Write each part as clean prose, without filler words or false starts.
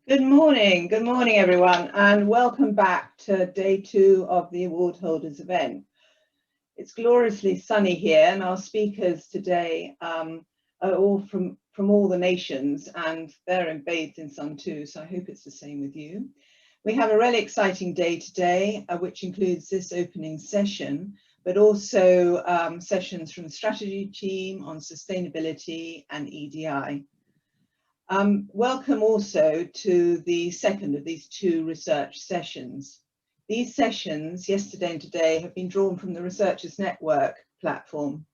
Good morning everyone, and welcome back to day 2 of the award holders event. It's gloriously sunny here, and our speakers today are all from all the nations, and they're bathed in sun too, so I hope it's the same with you. We have a really exciting day today, which includes this opening session, but also sessions from the strategy team on sustainability and EDI. Welcome also to the second of these 2 research sessions. These sessions, yesterday and today, have been drawn from the Researchers Network platform.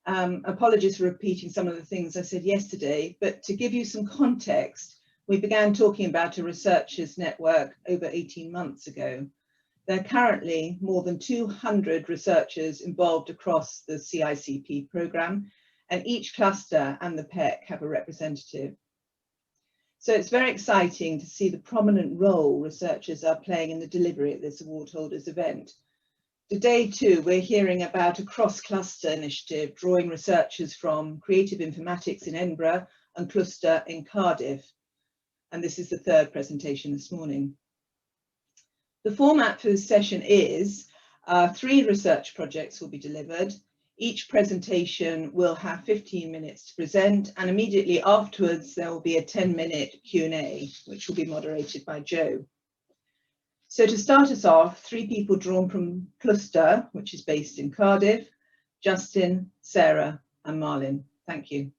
Apologies for repeating some of the things I said yesterday, but to give you some context, we began talking about a Researchers Network over 18 months ago. There are currently more than 200 researchers involved across the CICP programme, and each cluster and the PEC have a representative. So it's very exciting to see the prominent role researchers are playing in the delivery at this award holders event. Today too, we're hearing about a cross-cluster initiative drawing researchers from Creative Informatics in Edinburgh and Cluster in Cardiff. And this is the 3rd presentation this morning. The format for this session is 3 research projects will be delivered. Each presentation will have 15 minutes to present, and immediately afterwards there will be a 10-minute Q&A, which will be moderated by Joe. So to start us off, 3 people drawn from Cluster, which is based in Cardiff: Justin, Sarah and Marlin. Thank you.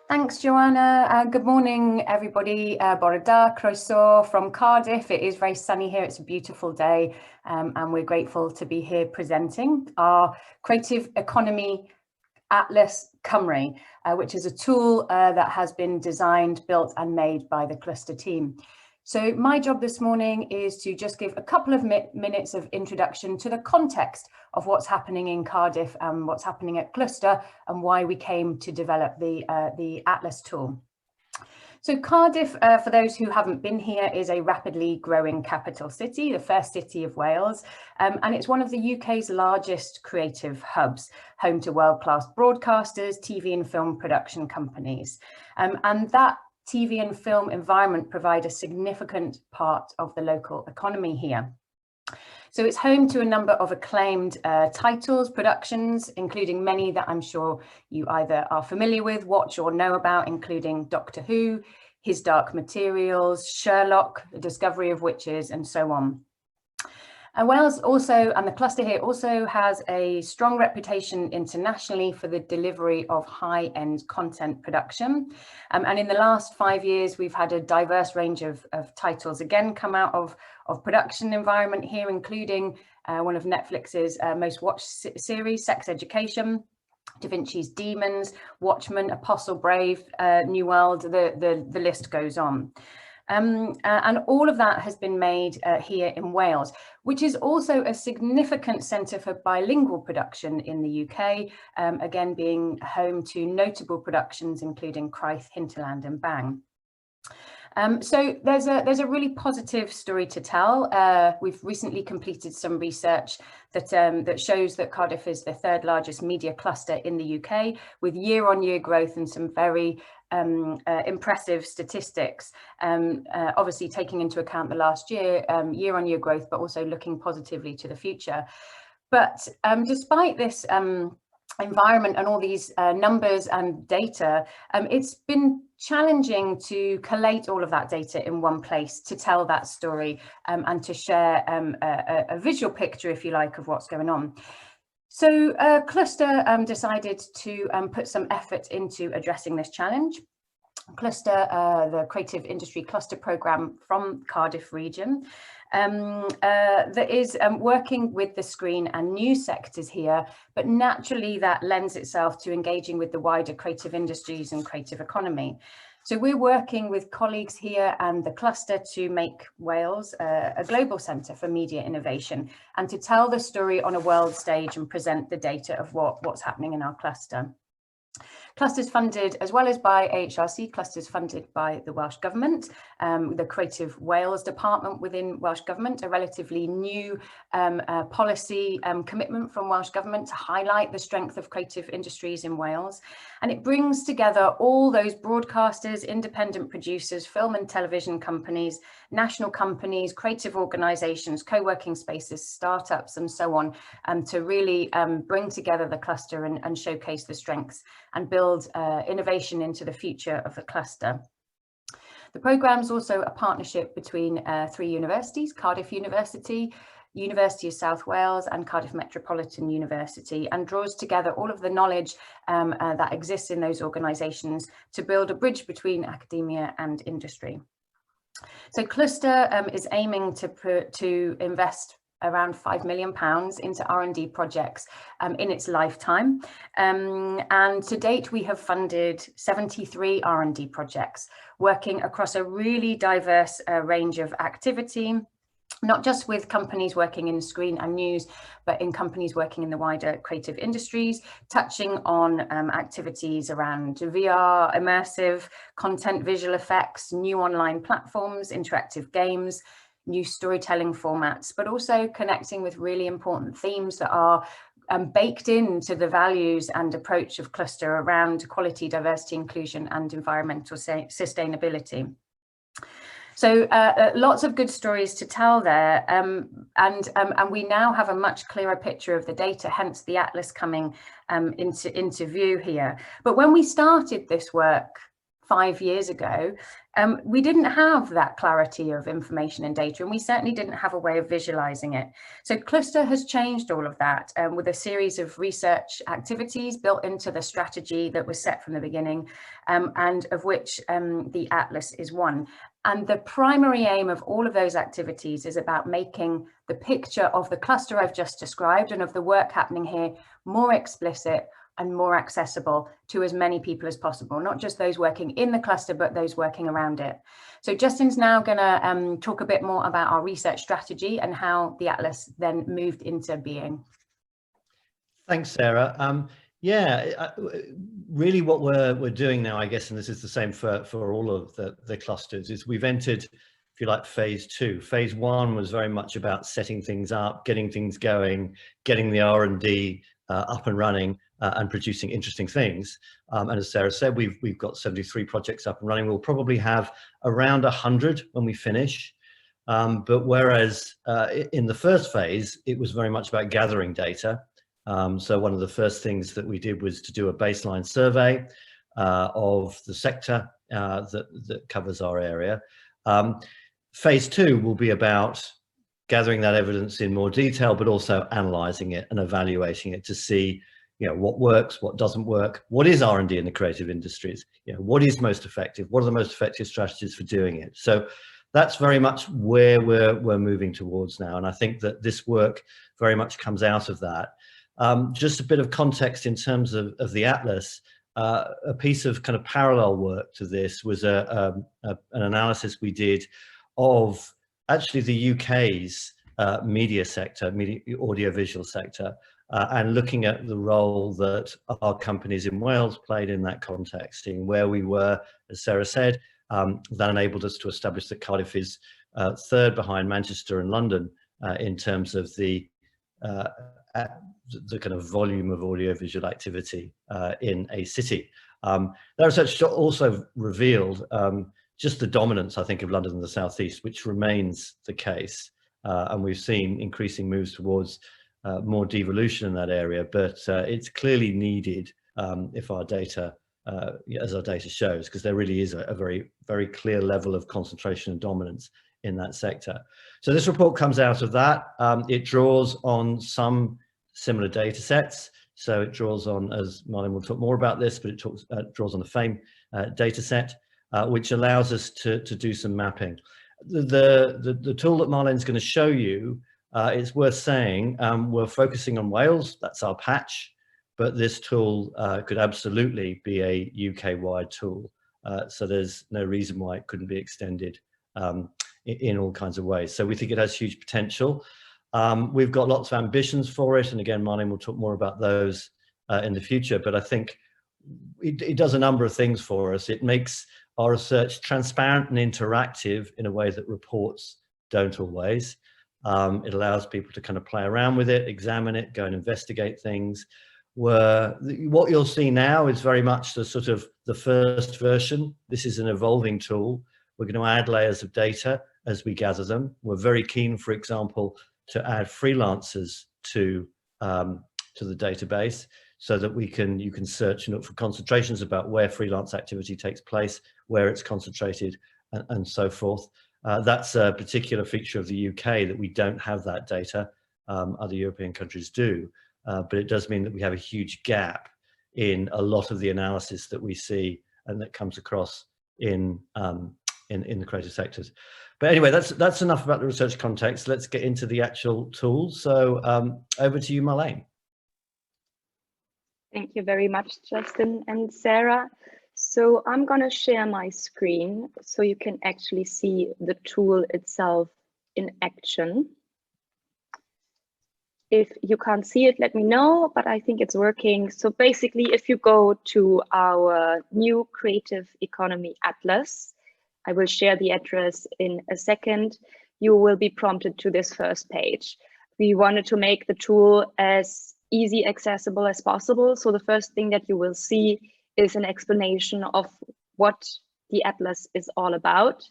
Thanks, Joanna. Good morning, everybody. Bore da, croeso from Cardiff. It is very sunny here. It's a beautiful day, and we're grateful to be here presenting our Creative Economy Atlas Cymru, which is a tool that has been designed, built and made by the Cluster team. So my job this morning is to just give a couple of minutes of introduction to the context of what's happening in Cardiff and what's happening at Cluster and why we came to develop the Atlas tool. So Cardiff, for those who haven't been here, is a rapidly growing capital city, the first city of Wales, and it's one of the UK's largest creative hubs, home to world-class broadcasters, TV and film production companies. And that TV and film environment provide a significant part of the local economy here. So it's home to a number of acclaimed titles, productions, including many that I'm sure you either are familiar with, watch or know about, including Doctor Who, His Dark Materials, Sherlock, The Discovery of Witches, and so on. Wales also, and the cluster here, also has a strong reputation internationally for the delivery of high-end content production. And in the last 5 years, we've had a diverse range of titles again come out of production environment here, including one of Netflix's most watched series, Sex Education, Da Vinci's Demons, Watchmen, Apostle Brave, New World, the list goes on. And all of that has been made here in Wales, which is also a significant centre for bilingual production in the UK, again being home to notable productions including Craith, Hinterland and Bang. So there's a really positive story to tell. We've recently completed some research that shows that Cardiff is the 3rd largest media cluster in the UK, with year-on-year growth and some very impressive statistics, obviously taking into account the last year, year-on-year growth, but also looking positively to the future. But despite this environment and all these numbers and data, it's been challenging to collate all of that data in one place to tell that story and to share a visual picture, if you like, of what's going on. So Cluster decided to put some effort into addressing this challenge. Cluster, the Creative Industry Cluster Programme from Cardiff region, that is working with the screen and news sectors here, but naturally that lends itself to engaging with the wider creative industries and creative economy. So we're working with colleagues here and the cluster to make Wales a global centre for media innovation and to tell the story on a world stage and present the data of what's happening in our cluster. Clusters funded, as well as by AHRC, clusters funded by the Welsh Government, the Creative Wales Department within Welsh Government, a relatively new policy commitment from Welsh Government to highlight the strength of creative industries in Wales. And it brings together all those broadcasters, independent producers, film and television companies, national companies, creative organisations, co-working spaces, startups and so on, to really bring together the cluster and showcase the strengths and build innovation into the future of the cluster. The programme is also a partnership between 3 universities, Cardiff University, University of South Wales and Cardiff Metropolitan University, and draws together all of the knowledge that exists in those organisations to build a bridge between academia and industry. So Cluster is aiming to invest around £5 million into R&D projects in its lifetime. And to date, we have funded 73 R&D projects, working across a really diverse range of activity, not just with companies working in screen and news, but in companies working in the wider creative industries, touching on activities around VR, immersive content, visual effects, new online platforms, interactive games, new storytelling formats, but also connecting with really important themes that are baked into the values and approach of Cluster around equality, diversity, inclusion, and environmental sustainability. So lots of good stories to tell there, and we now have a much clearer picture of the data, hence the atlas coming into view here. But when we started this work 5 years ago, we didn't have that clarity of information and data, and we certainly didn't have a way of visualizing it. So Cluster has changed all of that with a series of research activities built into the strategy that was set from the beginning, and of which the Atlas is one. And the primary aim of all of those activities is about making the picture of the cluster I've just described and of the work happening here more explicit and more accessible to as many people as possible, not just those working in the cluster, but those working around it. So Justin's now going to talk a bit more about our research strategy and how the Atlas then moved into being. Thanks, Sarah. Yeah, really what we're doing now, I guess, and this is the same for all of the clusters, is we've entered, if you like, phase 2. Phase 1 was very much about setting things up, getting things going, getting the R&D up and running, and producing interesting things. And as Sarah said, we've got 73 projects up and running. We'll probably have around 100 when we finish. But whereas in the first phase, it was very much about gathering data. So one of the first things that we did was to do a baseline survey of the sector that covers our area. Phase 2 will be about gathering that evidence in more detail, but also analysing it and evaluating it to see, you know, what works, what doesn't work, what is R&D in the creative industries, you know, what is most effective, what are the most effective strategies for doing it. So that's very much where we're moving towards now, and I think that this work very much comes out of that. Just a bit of context in terms of the Atlas. A piece of kind of parallel work to this was an analysis we did of actually the UK's media sector, audiovisual sector, and looking at the role that our companies in Wales played in that context, seeing where we were, as Sarah said. That enabled us to establish that Cardiff is third behind Manchester and London in terms of the kind of volume of audiovisual activity in a city. That research also revealed just the dominance, I think, of London and the South East, which remains the case. And we've seen increasing moves towards more devolution in that area, but it's clearly needed if our data, as our data shows, because there really is a very, very clear level of concentration and dominance in that sector. So this report comes out of that. It draws on some similar data sets. So it draws on, as Marlene will talk more about this, but it draws on the FAME data set, which allows us to do some mapping. The tool that Marlene's going to show you, it's worth saying, we're focusing on Wales, that's our patch, but this tool could absolutely be a UK-wide tool. So there's no reason why it couldn't be extended in all kinds of ways. So we think it has huge potential. We've got lots of ambitions for it, and again, Marlene will talk more about those in the future, but I think it does a number of things for us. It makes our research transparent and interactive in a way that reports don't always. It allows people to kind of play around with it, examine it, go and investigate things. What you'll see now is very much the sort of the first version. This is an evolving tool. We're going to add layers of data as we gather them. We're very keen, for example, to add freelancers to the database, so that you can search and look for concentrations about where freelance activity takes place, where it's concentrated, and so forth. That's a particular feature of the UK, that we don't have that data. Other European countries do, but it does mean that we have a huge gap in a lot of the analysis that we see and that comes across in the creative sectors. But anyway, that's enough about the research context. Let's get into the actual tools. So over to you, Marlene. Thank you very much, Justin and Sarah. So I'm going to share my screen so you can actually see the tool itself in action. If you can't see it, let me know, but I think it's working. So basically, if you go to our new Creative Economy Atlas, I will share the address in a second, you will be prompted to this first page. We wanted to make the tool as easy accessible as possible. So the first thing that you will see is an explanation of what the Atlas is all about.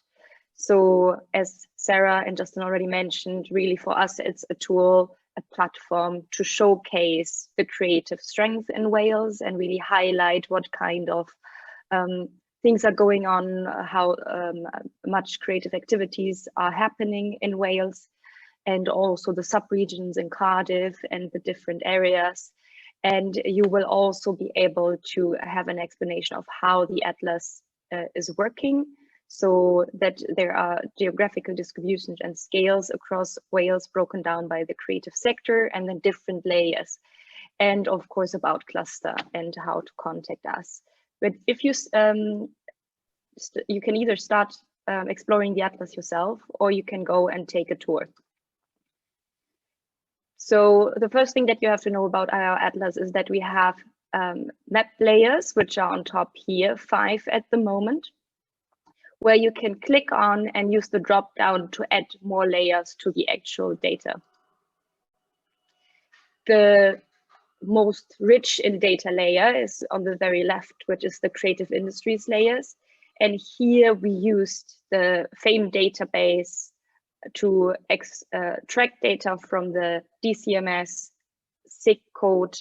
So as Sarah and Justin already mentioned, really for us, it's a tool, a platform to showcase the creative strength in Wales and really highlight what kind of things are going on, how much creative activities are happening in Wales, and also the sub-regions in Cardiff and the different areas. And you will also be able to have an explanation of how the Atlas is working, so that there are geographical distributions and scales across Wales broken down by the creative sector and then different layers. And of course about cluster and how to contact us. But if you, you can either start exploring the Atlas yourself, or you can go and take a tour. So the first thing that you have to know about our Atlas is that we have map layers, which are on top here, 5 at the moment, where you can click on and use the drop down to add more layers to the actual data. The most rich in data layer is on the very left, which is the creative industries layers. And here we used the FAME database to extract data from the DCMS SIG code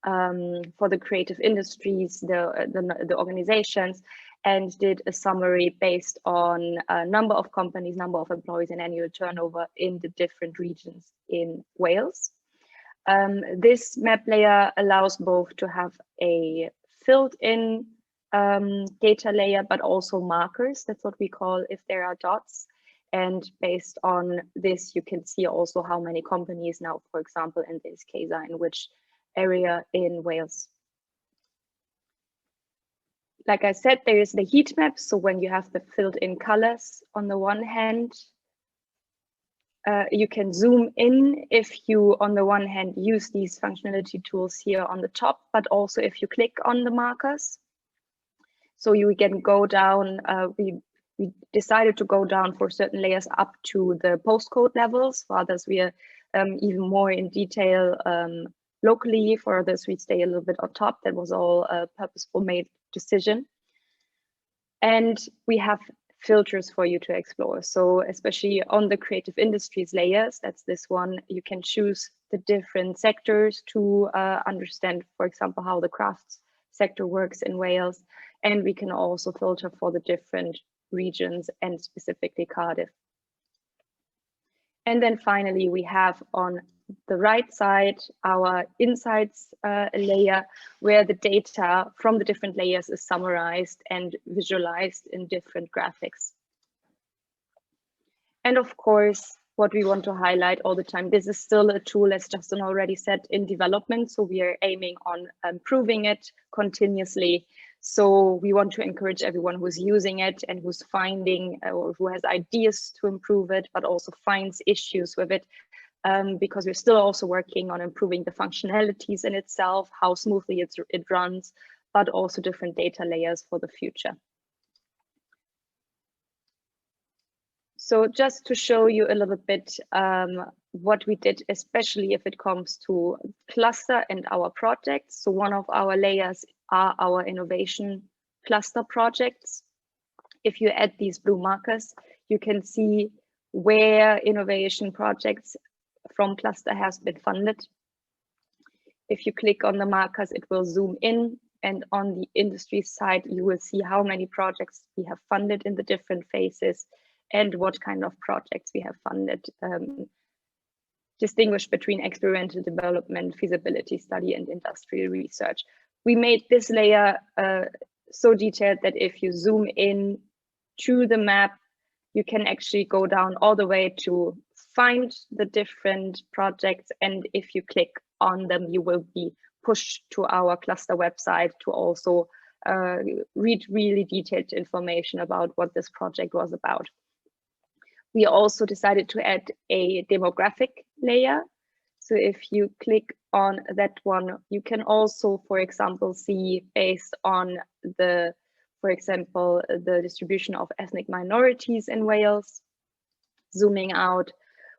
for the creative industries, the organizations, and did a summary based on a number of companies, number of employees, and annual turnover in the different regions in Wales. This map layer allows both to have a filled in data layer, but also markers. That's what we call if there are dots. And based on this, you can see also how many companies now, for example, in this case, are in which area in Wales. Like I said, there is the heat map. So when you have the filled in colors on the one hand, you can zoom in if you, on the one hand, use these functionality tools here on the top, but also if you click on the markers. So you can go down, we decided to go down for certain layers up to the postcode levels. For others, we are even more in detail locally. For others, we stay a little bit on top. That was all a purposeful made decision. And we have filters for you to explore. So especially on the creative industries layers, that's this one, you can choose the different sectors to understand, for example, how the crafts sector works in Wales. And we can also filter for the different regions and specifically Cardiff. And then finally, we have on the right side our insights layer, where the data from the different layers is summarized and visualized in different graphics. And of course, what we want to highlight all the time, this is still a tool, as Justin already said, in development. So we are aiming on improving it continuously. So we want to encourage everyone who's using it and who's finding or who has ideas to improve it, but also finds issues with it, because we're still also working on improving the functionalities in itself, how smoothly it runs, but also different data layers for the future. So just to show you a little bit what we did, especially if it comes to cluster and our projects. So one of our layers are our innovation cluster projects. If you add these blue markers, you can see where innovation projects from cluster has been funded. If you click on the markers, it will zoom in, and on the industry side, you will see how many projects we have funded in the different phases and what kind of projects we have funded, distinguished between experimental development, feasibility study, and industrial research. We made this layer so detailed that if you zoom in to the map, you can actually go down all the way to find the different projects, and if you click on them, you will be pushed to our cluster website to also read really detailed information about what this project was about. We also decided to add a demographic layer. So if you click on that one, you can also, for example, see based on the, for example, the distribution of ethnic minorities in Wales, zooming out,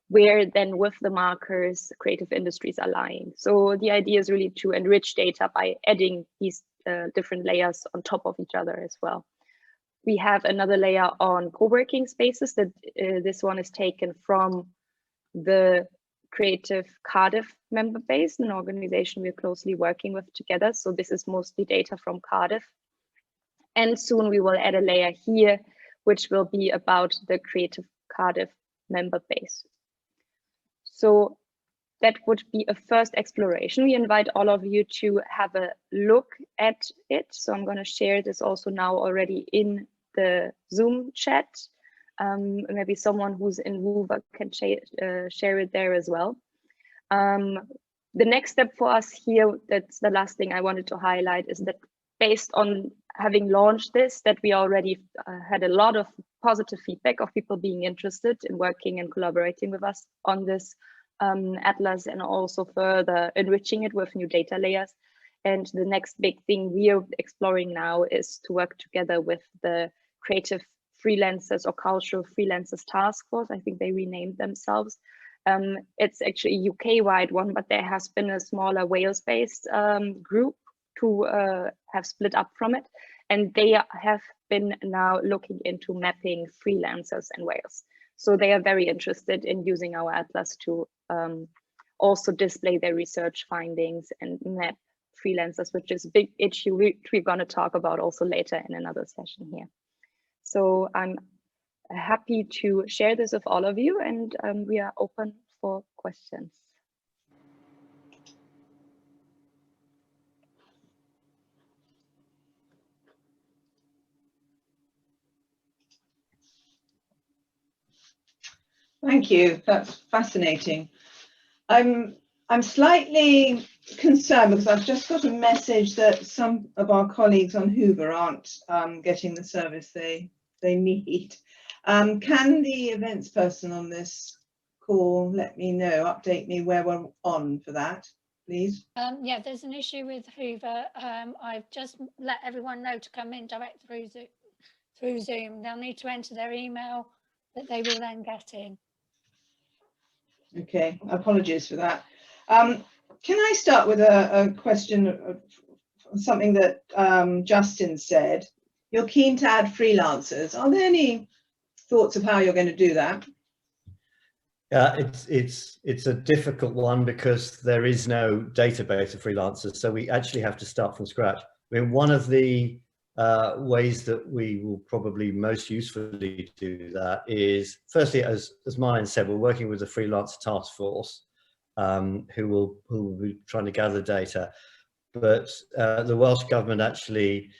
where then with the markers, creative industries are lying. So the idea is really to enrich data by adding these different layers on top of each other as well. We have another layer on co-working spaces that this one is taken from the Creative Cardiff member base, an organization we're closely working with together. So this is mostly data from Cardiff. And soon we will add a layer here, which will be about the Creative Cardiff member base. So that would be a first exploration. We invite all of you to have a look at it. So I'm going to share this also now already in the Zoom chat. Maybe someone who's in Woover can share it there as well. The next step for us here, that's the last thing I wanted to highlight, is that based on having launched this, that we already had a lot of positive feedback of people being interested in working and collaborating with us on this atlas, and also further enriching it with new data layers. And the next big thing we are exploring now is to work together with the creative freelancers or cultural freelancers task force. I think they renamed themselves. It's actually a UK-wide one, but there has been a smaller Wales-based group to have split up from it. And they have been now looking into mapping freelancers in Wales. So they are very interested in using our atlas to also display their research findings and map freelancers, which is a big issue we're going to talk about also later in another session here. So I'm happy to share this with all of you, and we are open for questions. Thank you. That's fascinating. I'm slightly concerned because I've just got a message that some of our colleagues on Hoover aren't getting the service they need. Can the events person on this call let me know, update me where we're on for that, please? Yeah, there's an issue with Hoover. I've just let everyone know to come in direct through Zoom. They'll need to enter their email that they will then get in. Okay, apologies for that. Can I start with a question of something that Justin said? You're keen to add freelancers. Are there any thoughts of how you're going to do that? It's a difficult one because there is no database of freelancers, so we actually have to start from scratch. I mean, one of the ways that we will probably most usefully do that is, firstly, as Marlene said, we're working with a freelance task force who will be trying to gather data. But the Welsh Government actually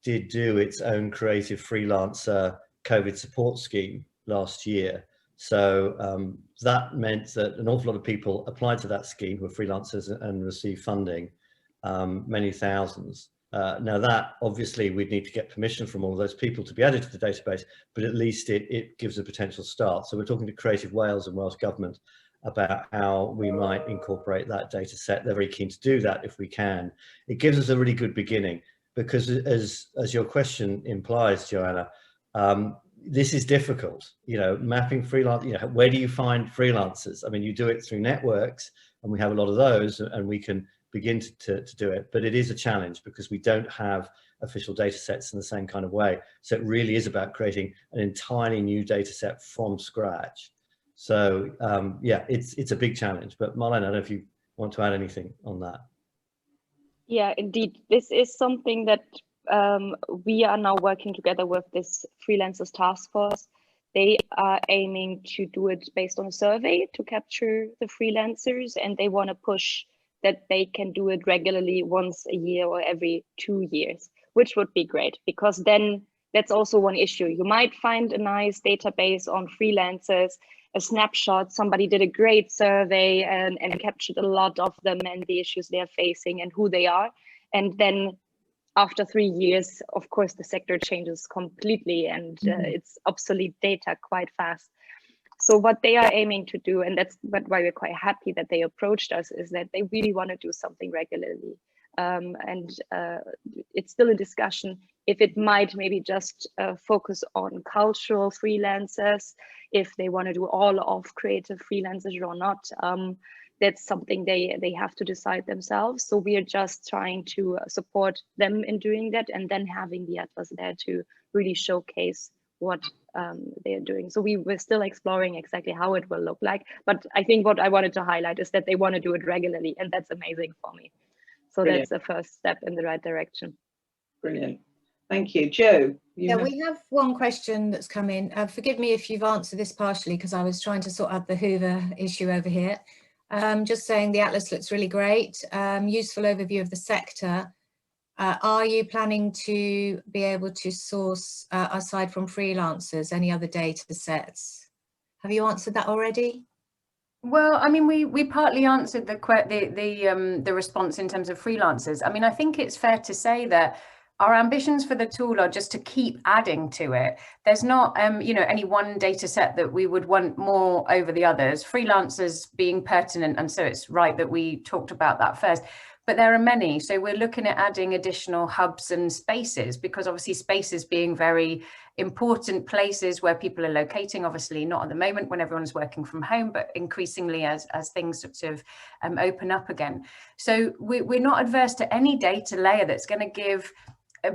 did do its own creative freelancer COVID support scheme last year. So that meant that an awful lot of people applied to that scheme who were freelancers and received funding, many thousands. Now that obviously we'd need to get permission from all of those people to be added to the database, but at least it gives a potential start. So we're talking to Creative Wales and Welsh Government about how we might incorporate that data set. They're very keen to do that if we can. It gives us a really good beginning, because as your question implies, Joanna, this is difficult, mapping freelance, where do you find freelancers? I mean, you do it through networks, and we have a lot of those, and we can begin to do it, but it is a challenge because we don't have official data sets in the same kind of way. So it really is about creating an entirely new data set from scratch. So yeah, it's a big challenge, but Marlene, I don't know if you want to add anything on that. Yeah, indeed. This is something that we are now working together with this freelancers task force. They are aiming to do it based on a survey to capture the freelancers, and they want to push that they can do it regularly once a year or every 2 years, which would be great, because then that's also one issue. You might find a nice database on freelancers, a snapshot, somebody did a great survey and captured a lot of them and the issues they're facing and who they are. And then after 3 years, of course, the sector changes completely and it's obsolete data quite fast. So what they are aiming to do, and that's why we're quite happy that they approached us, is that they really want to do something regularly. It's still a discussion if it might maybe just focus on cultural freelancers, if they want to do all of creative freelancers or not. That's something they have to decide themselves. So we are just trying to support them in doing that, and then having the atlas there to really showcase what they are doing. So we're still exploring exactly how it will look like. But I think what I wanted to highlight is that they want to do it regularly, and that's amazing for me. So Brilliant. That's the first step in the right direction. Brilliant. Thank you. Jo? We have one question that's come in. Forgive me if you've answered this partially, because I was trying to sort out the Hoover issue over here. Just saying the atlas looks really great. Useful overview of the sector. Are you planning to be able to source, aside from freelancers, any other data sets? Have you answered that already? Well, I mean, we partly answered the response in terms of freelancers. I mean, I think it's fair to say that our ambitions for the tool are just to keep adding to it. There's not, any one data set that we would want more over the others, freelancers being pertinent. And so it's right that we talked about that first. But there are many. So we're looking at adding additional hubs and spaces, because obviously spaces being very important places where people are locating, obviously not at the moment when everyone's working from home, but increasingly as things sort of open up again. So we're not adverse to any data layer that's going to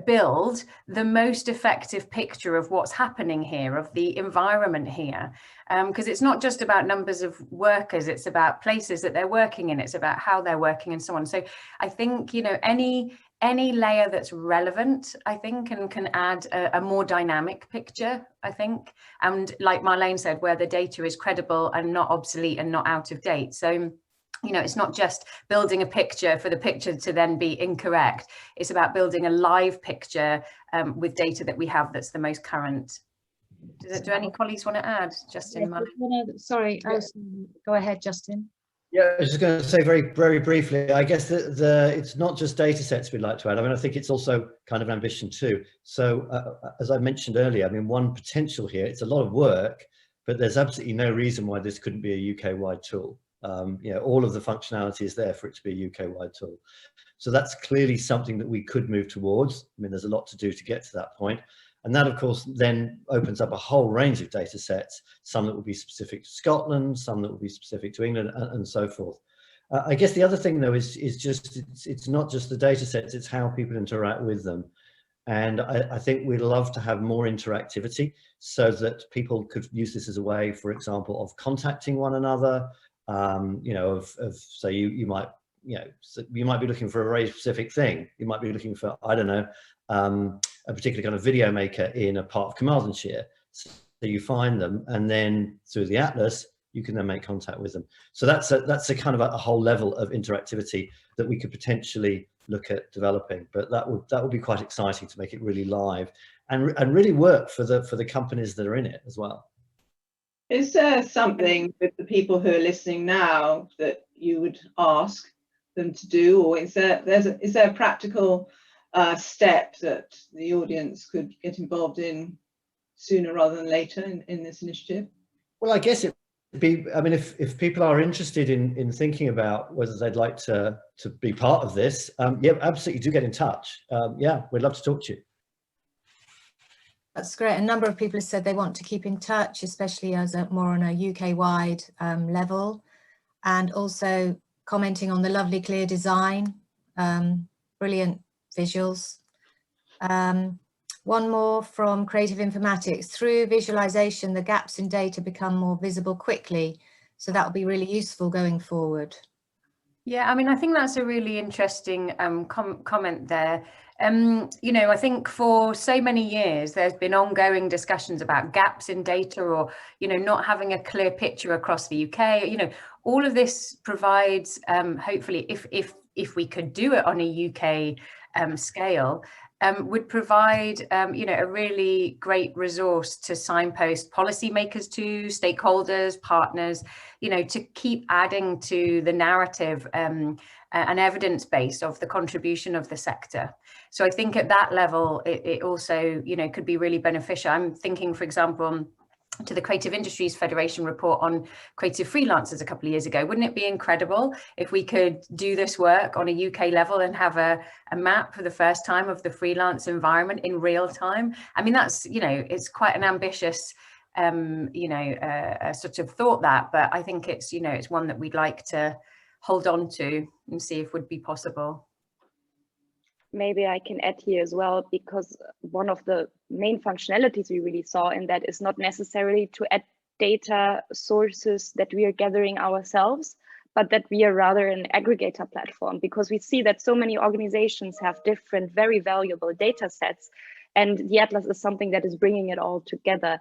build the most effective picture of what's happening here, of the environment here, because it's not just about numbers of workers, it's about places that they're working in, it's about how they're working and so on. So I think, any layer that's relevant, I think, and can add a more dynamic picture, I think, and like Marlene said, where the data is credible and not obsolete and not out of date. So it's not just building a picture for the picture to then be incorrect. It's about building a live picture with data that we have that's the most current. Do any colleagues want to add, Justin? Sorry, go ahead, Justin. Yeah, I was just going to say very, very briefly, I guess that it's not just data sets we'd like to add. I mean, I think it's also kind of ambition too. So as I mentioned earlier, I mean, one potential here, it's a lot of work, but there's absolutely no reason why this couldn't be a UK-wide tool. All of the functionality is there for it to be a UK-wide tool. So that's clearly something that we could move towards. I mean, there's a lot to do to get to that point. And that, of course, then opens up a whole range of data sets, some that will be specific to Scotland, some that will be specific to England, and so forth. I guess the other thing, though, is just it's not just the data sets, it's how people interact with them. And I think we'd love to have more interactivity so that people could use this as a way, for example, of contacting one another, so you might be looking for a very specific thing. You might be looking for, I don't know, a particular kind of video maker in a part of Carmarthenshire. So you find them, and then through the atlas, you can then make contact with them. So that's a kind of a whole level of interactivity that we could potentially look at developing. But that would be quite exciting to make it really live and really work for the companies that are in it as well. Is there something with the people who are listening now that you would ask them to do, or is there a practical step that the audience could get involved in sooner rather than later in this initiative? Well, I guess it I mean, if people are interested in thinking about whether they'd like to be part of this, yeah, absolutely do get in touch. Yeah, we'd love to talk to you. That's great. A number of people have said they want to keep in touch, especially as more on a UK-wide level, and also commenting on the lovely clear design, brilliant visuals. One more from Creative Informatics. Through visualization, the gaps in data become more visible quickly. So that will be really useful going forward. Yeah, I mean, I think that's a really interesting comment there. You know, I think for so many years, there's been ongoing discussions about gaps in data, or, you know, not having a clear picture across the UK. You know, all of this provides, hopefully, if we could do it on a UK scale, would provide, you know, a really great resource to signpost policymakers to, stakeholders, partners, you know, to keep adding to the narrative and evidence base of the contribution of the sector. So I think at that level, it also, you know, could be really beneficial. I'm thinking, for example, to the Creative Industries Federation report on creative freelancers a couple of years ago. Wouldn't it be incredible if we could do this work on a UK level and have a map for the first time of the freelance environment in real time? I mean, that's, you know, it's quite an ambitious, you know, sort of thought that, but I think it's, you know, it's one that we'd like to hold on to and see if would be possible. Maybe I can add here as well, because one of the main functionalities we really saw in that is not necessarily to add data sources that we are gathering ourselves, but that we are rather an aggregator platform, because we see that so many organizations have different, very valuable data sets, and the Atlas is something that is bringing it all together.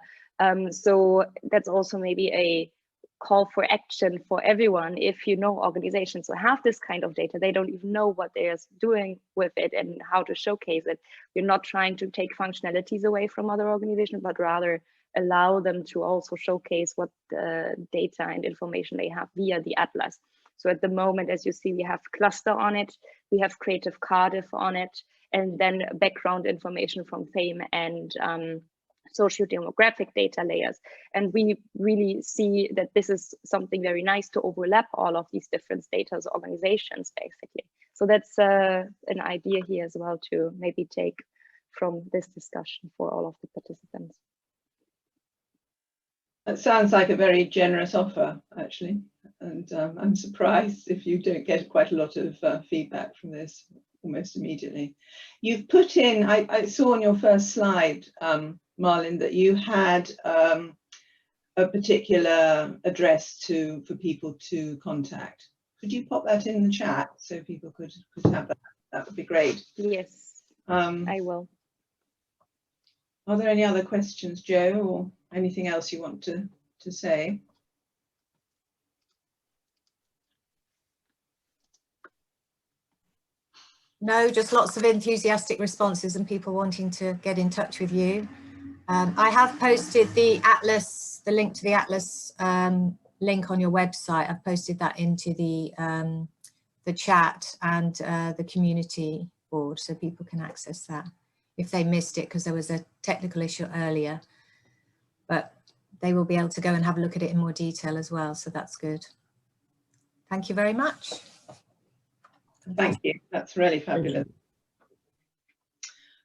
So that's also maybe a call for action for everyone. If you know organizations who have this kind of data, they don't even know what they're doing with it and how to showcase it. We're not trying to take functionalities away from other organizations, but rather allow them to also showcase what data and information they have via the Atlas. So at the moment, as you see, we have Cluster on it, we have Creative Cardiff on it, and then background information from Fame and socio-demographic data layers. And we really see that this is something very nice to overlap all of these different data organizations, basically. So that's an idea here as well to maybe take from this discussion for all of the participants. That sounds like a very generous offer, actually. And I'm surprised if you don't get quite a lot of feedback from this almost immediately. You've put in, I saw on your first slide, Marlin, that you had a particular address for people to contact. Could you pop that in the chat so people could have that? That would be great. Yes, I will. Are there any other questions, Joe, or anything else you want to say? No, just lots of enthusiastic responses and people wanting to get in touch with you. I have posted the Atlas, the link to the Atlas link on your website. I've posted that into the chat and the community board, so people can access that if they missed it because there was a technical issue earlier. But they will be able to go and have a look at it in more detail as well, so that's good. Thank you very much. Thank you. That's really fabulous.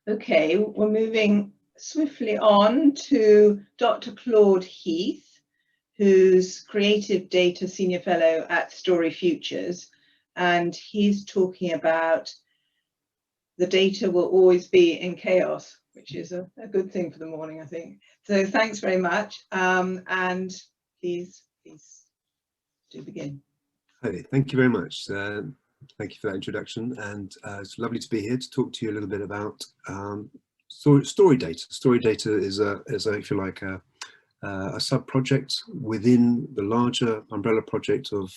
Okay, we're moving swiftly on to Dr. Claude Heath, who's Creative Data Senior Fellow at Story Futures, and he's talking about the data will always be in chaos, which is a good thing for the morning, I think. So thanks very much, and please do begin. Hi, thank you very much. Thank you for that introduction, and it's lovely to be here to talk to you a little bit about story data. Story data is if you like, a sub-project within the larger umbrella project of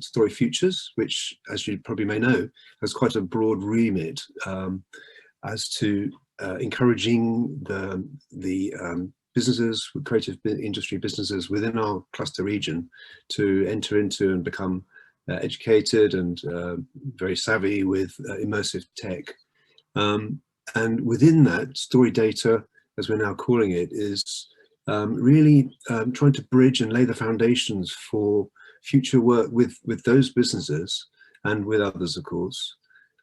Story Futures, which, as you probably may know, has quite a broad remit as to encouraging the businesses, creative industry businesses within our cluster region to enter into and become educated and very savvy with immersive tech. And within that, story data, as we're now calling it, is really trying to bridge and lay the foundations for future work with those businesses and with others, of course,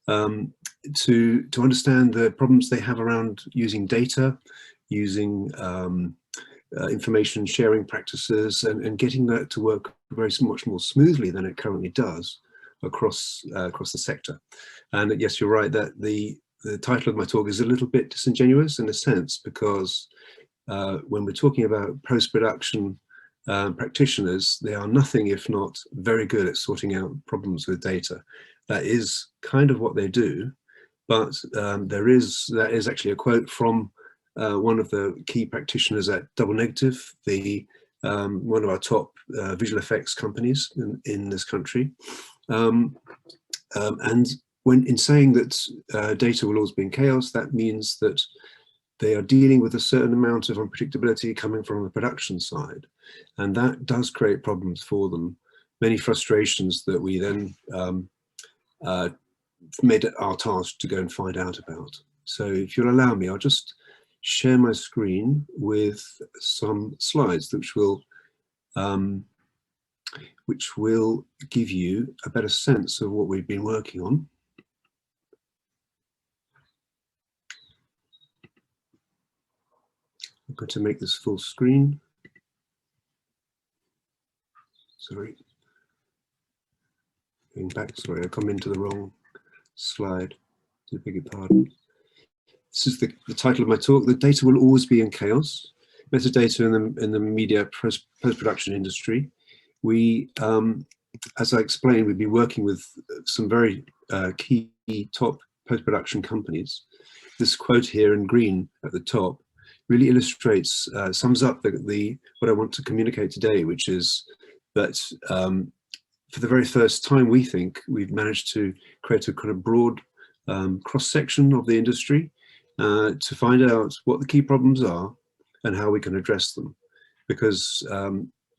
to understand the problems they have around using data, using information sharing practices, and getting that to work much more smoothly than it currently does across the sector. And yes, you're right that the title of my talk is a little bit disingenuous in a sense, because when we're talking about post-production practitioners, they are nothing if not very good at sorting out problems with data. That is kind of what they do, but that is actually a quote from one of the key practitioners at Double Negative, one of our top visual effects companies in this country. And when in saying that data will always be in chaos, that means that they are dealing with a certain amount of unpredictability coming from the production side. And that does create problems for them, many frustrations that we then made it our task to go and find out about. So if you'll allow me, I'll just share my screen with some slides which will give you a better sense of what we've been working on. I'm going to make this full screen. Sorry. Going back, sorry, I come into the wrong slide. I beg your pardon. This is the title of my talk. The data will always be in chaos. Metadata in the media post-production industry. We, as I explained, we've been working with some very key top post-production companies. This quote here in green at the top really illustrates, sums up what I want to communicate today, which is that for the very first time, we think we've managed to create a kind of broad cross-section of the industry to find out what the key problems are and how we can address them. Because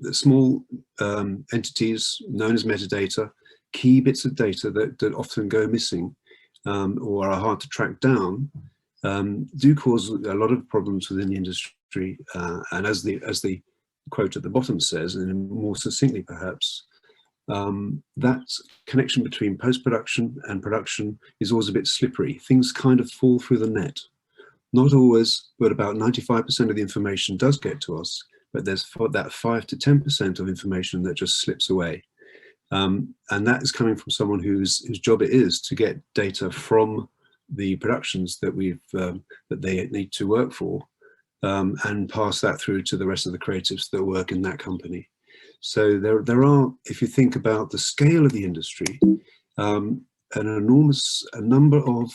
the small entities known as metadata, key bits of data that often go missing or are hard to track down, do cause a lot of problems within the industry. And as the quote at the bottom says, and more succinctly perhaps, that connection between post-production and production is always a bit slippery. Things kind of fall through the net. Not always, but about 95% of the information does get to us, but there's that 5 to 10% of information that just slips away. And that is coming from someone whose job it is to get data from the productions that that they need to work for, and pass that through to the rest of the creatives that work in that company. So there are, if you think about the scale of the industry, an enormous number of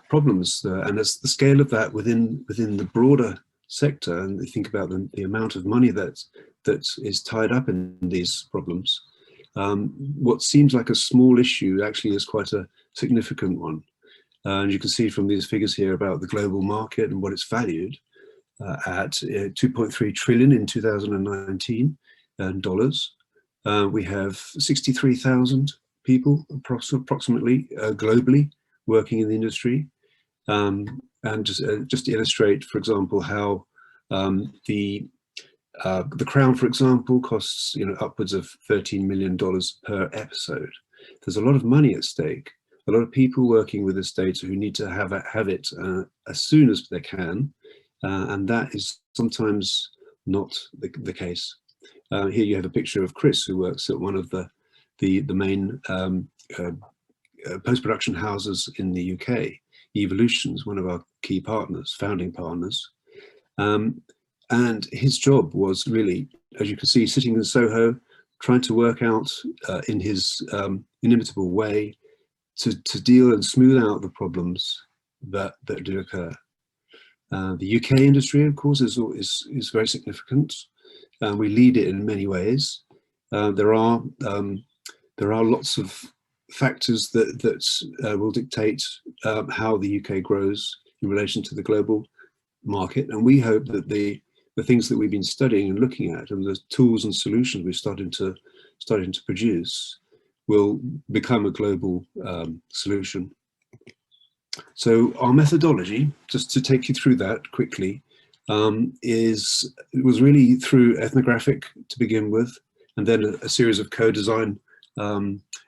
problems, and as the scale of that within the broader sector, and you think about the amount of money that is tied up in these problems, what seems like a small issue actually is quite a significant one. And you can see from these figures here about the global market and what it's valued at 2.3 trillion in 2019 dollars. We have 63,000 people approximately globally working in the industry. And just to illustrate, for example, how the Crown, for example, costs upwards of $13 million per episode. There's a lot of money at stake. A lot of people working with this data who need to have it as soon as they can, and that is sometimes not the case. Here you have a picture of Chris, who works at one of the main post-production houses in the UK. Evolution's one of our key partners, founding partners. And his job was really, as you can see, sitting in Soho, trying to work out in his inimitable way to deal and smooth out the problems that do occur. The UK industry, of course, is very significant. We lead it in many ways. There are lots of factors that will dictate how the UK grows in relation to the global market, and we hope that the things that we've been studying and looking at, and the tools and solutions we're starting to produce, will become a global solution. So our methodology, just to take you through that quickly, was really through ethnographic to begin with, and then a series of co-design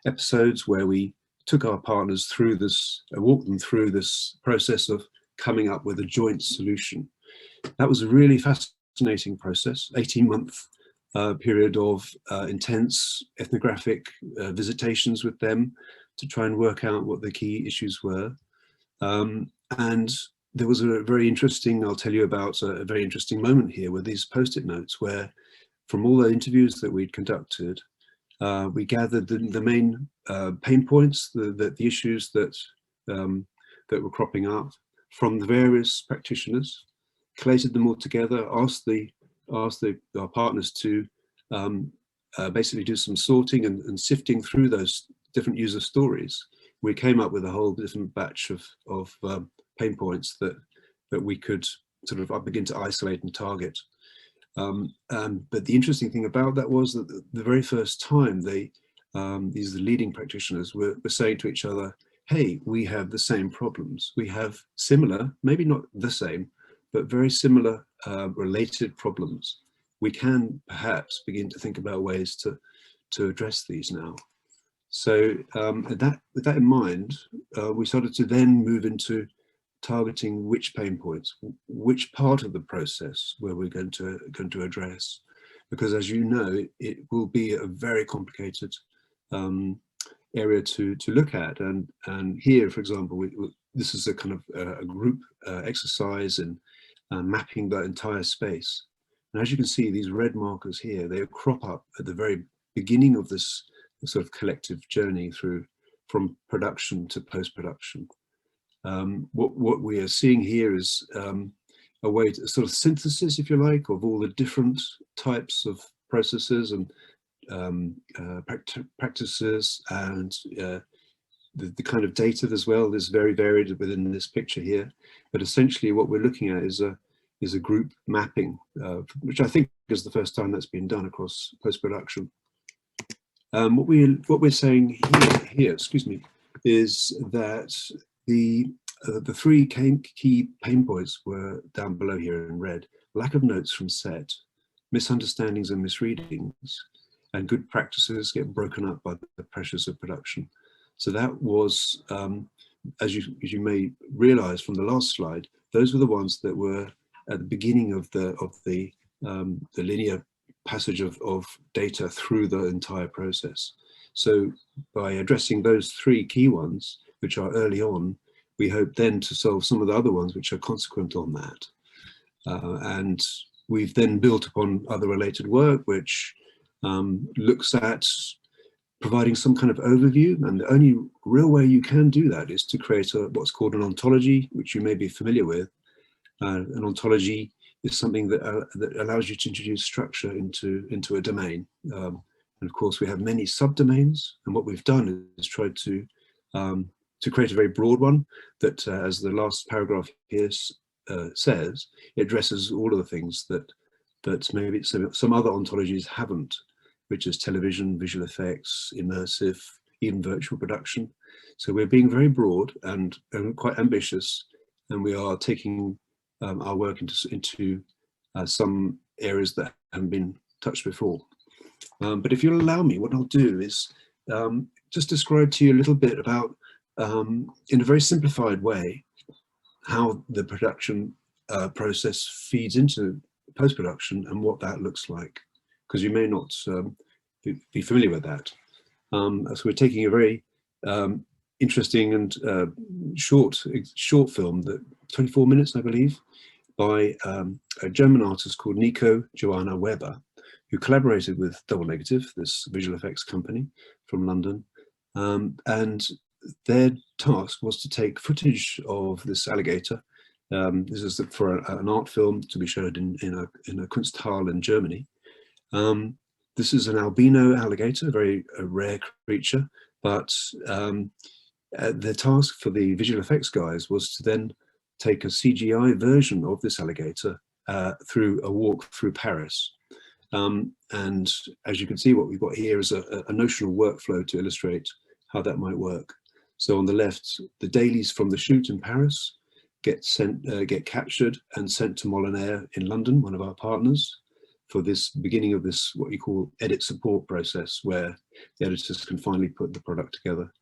episodes where we took our partners through this, walked them through this process of coming up with a joint solution. That was a really fascinating process, 18-month period of intense ethnographic visitations with them to try and work out what the key issues were. And there was a very interesting, I'll tell you about a very interesting moment here with these post-it notes, where from all the interviews that we'd conducted, we gathered the main pain points, the issues that were cropping up from the various practitioners, collated them all together, asked our partners to basically do some sorting and sifting through those different user stories. We came up with a whole different batch of pain points that we could sort of begin to isolate and target. But the interesting thing about that was that the very first time these leading practitioners were saying to each other, hey, we have the same problems. We have similar, maybe not the same, but very similar related problems. We can perhaps begin to think about ways to address these now. So with that in mind, we started to then move into targeting which pain points, which part of the process were we going to address, because as you know, it will be a very complicated area to look at. And here, for example, this is a kind of a group exercise in mapping the entire space. And as you can see, these red markers here, they crop up at the very beginning of this sort of collective journey from production to post-production. What we are seeing here is a way to sort of synthesis, if you like, of all the different types of processes and practices, and the kind of data as well is very varied within this picture here. But essentially what we're looking at is a group mapping, which I think is the first time that's been done across post-production. What we're saying here, excuse me, is that the three key pain points were down below here in red: lack of notes from set, misunderstandings and misreadings, and good practices get broken up by the pressures of production. So that was, as you may realize from the last slide, those were the ones that were at the beginning of the linear passage of data through the entire process. So by addressing those three key ones, which are early on, we hope then to solve some of the other ones which are consequent on that. And we've then built upon other related work, which looks at providing some kind of overview. And the only real way you can do that is to create what's called an ontology, which you may be familiar with. An ontology is something that allows you to introduce structure into a domain. And of course, we have many subdomains. And what we've done is tried to create a very broad one that, as the last paragraph here says, it addresses all of the things that maybe some other ontologies haven't, which is television, visual effects, immersive, even virtual production. So we're being very broad and quite ambitious, and we are taking our work into some areas that haven't been touched before. But if you'll allow me, what I'll do is just describe to you a little bit about, in a very simplified way, how the production process feeds into post-production and what that looks like, because you may not be familiar with that. So we're taking a very interesting and short film, that 24 minutes, I believe, by a German artist called Nico Joanna Weber, who collaborated with Double Negative, this visual effects company from London. And their task was to take footage of this alligator. This is for an art film to be showed in a Kunsthalle in Germany. This is an albino alligator, a very rare creature, but the task for the visual effects guys was to then take a CGI version of this alligator through a walk through Paris. And as you can see, what we've got here is a notional workflow to illustrate how that might work. So on the left, the dailies from the shoot in Paris, get captured and sent to Molinaire in London, one of our partners, for this beginning of this, what you call edit support process, where the editors can finally put the product together.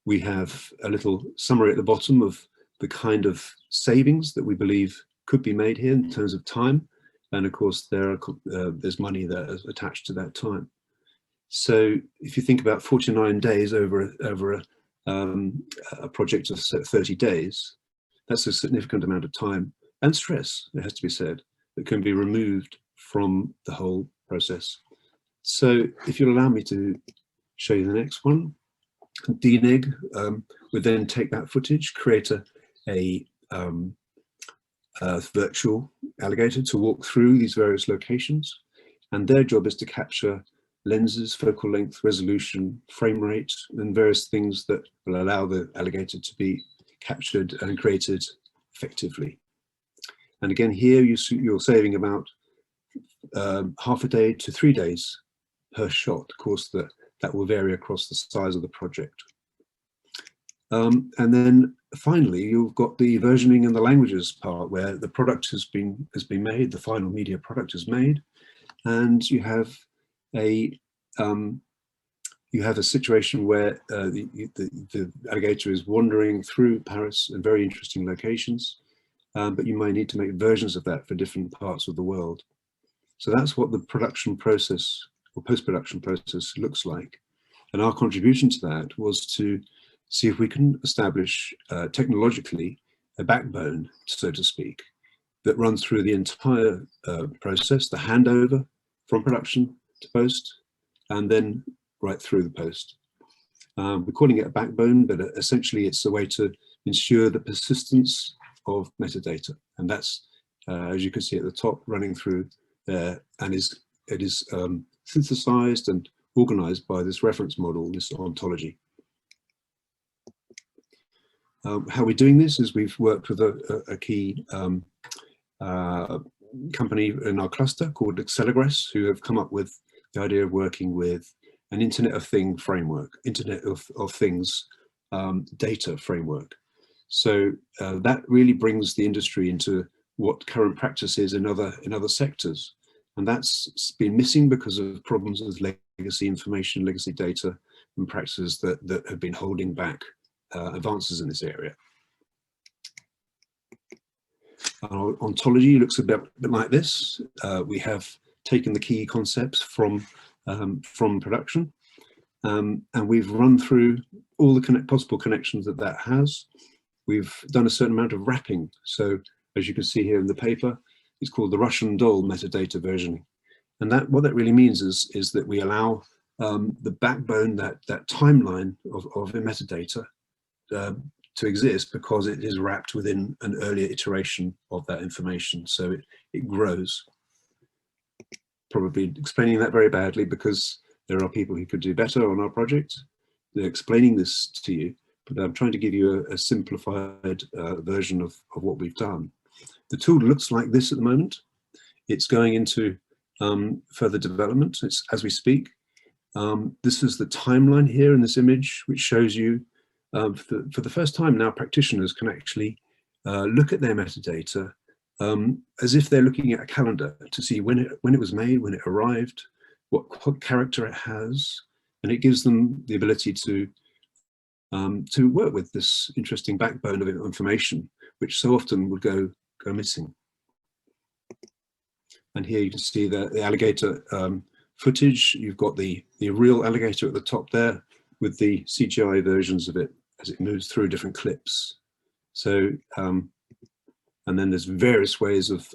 We have a little summary at the bottom of the kind of savings that we believe could be made here in terms of time. And of course, there's money that is attached to that time. So if you think about 49 days over a project of 30 days, that's a significant amount of time and stress, it has to be said, that can be removed from the whole process. So if you'll allow me to show you the next one. DNEG would then take that footage, create a virtual alligator to walk through these various locations, and their job is to capture lenses, focal length, resolution, frame rate, and various things that will allow the alligator to be captured and created effectively. And again, here you're saving about half a day to 3 days per shot. Of course, that will vary across the size of the project. And then finally, you've got the versioning and the languages part, where the product has been made, the final media product is made, and you have a situation where the alligator is wandering through Paris and very interesting locations, but you might need to make versions of that for different parts of the world. So that's what the production process or post-production process looks like. And our contribution to that was to see if we can establish technologically a backbone, so to speak, that runs through the entire process, the handover from production to post, and then right through the post. We're calling it a backbone, but essentially it's a way to ensure the persistence of metadata. And that's, as you can see at the top, running through there, and it is synthesized and organized by this reference model, this ontology. How we're doing this is we've worked with a key company in our cluster called Accelegress, who have come up with the idea of working with an Internet of Things framework, Internet of Things data framework. So that really brings the industry into what current practice is in other sectors. And that's been missing because of problems with legacy information, legacy data, and practices that have been holding back advances in this area. Our ontology looks a bit like this. We have taken the key concepts from production, and we've run through all the possible connections that has. We've done a certain amount of wrapping. So as you can see here in the paper, it's called the Russian doll metadata versioning. And what that really means is that we allow the backbone, that timeline of the metadata to exist, because it is wrapped within an earlier iteration of that information. So it grows. Probably explaining that very badly, because there are people who could do better on our project. They're explaining this to you, but I'm trying to give you a simplified version of what we've done. The tool looks like this at the moment. It's going into further development. It's as we speak. This is the timeline here in this image, which shows you for the first time now, practitioners can actually look at their metadata as if they're looking at a calendar to see when it was made, when it arrived, what character it has, and it gives them the ability to work with this interesting backbone of information, which so often would go missing. And here you can see the alligator footage. You've got the real alligator at the top there with the CGI versions of it as it moves through different clips. So, and then there's various ways of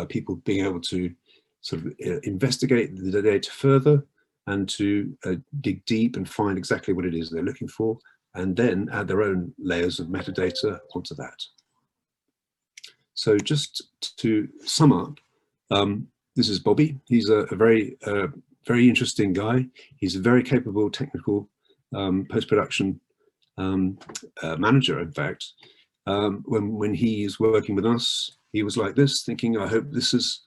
people being able to sort of investigate the data further and to dig deep and find exactly what it is they're looking for, and then add their own layers of metadata onto that. So just to sum up, this is Bobby. He's a very interesting guy. He's a very capable technical post-production manager, in fact. When he is working with us, he was like this, thinking, I hope this is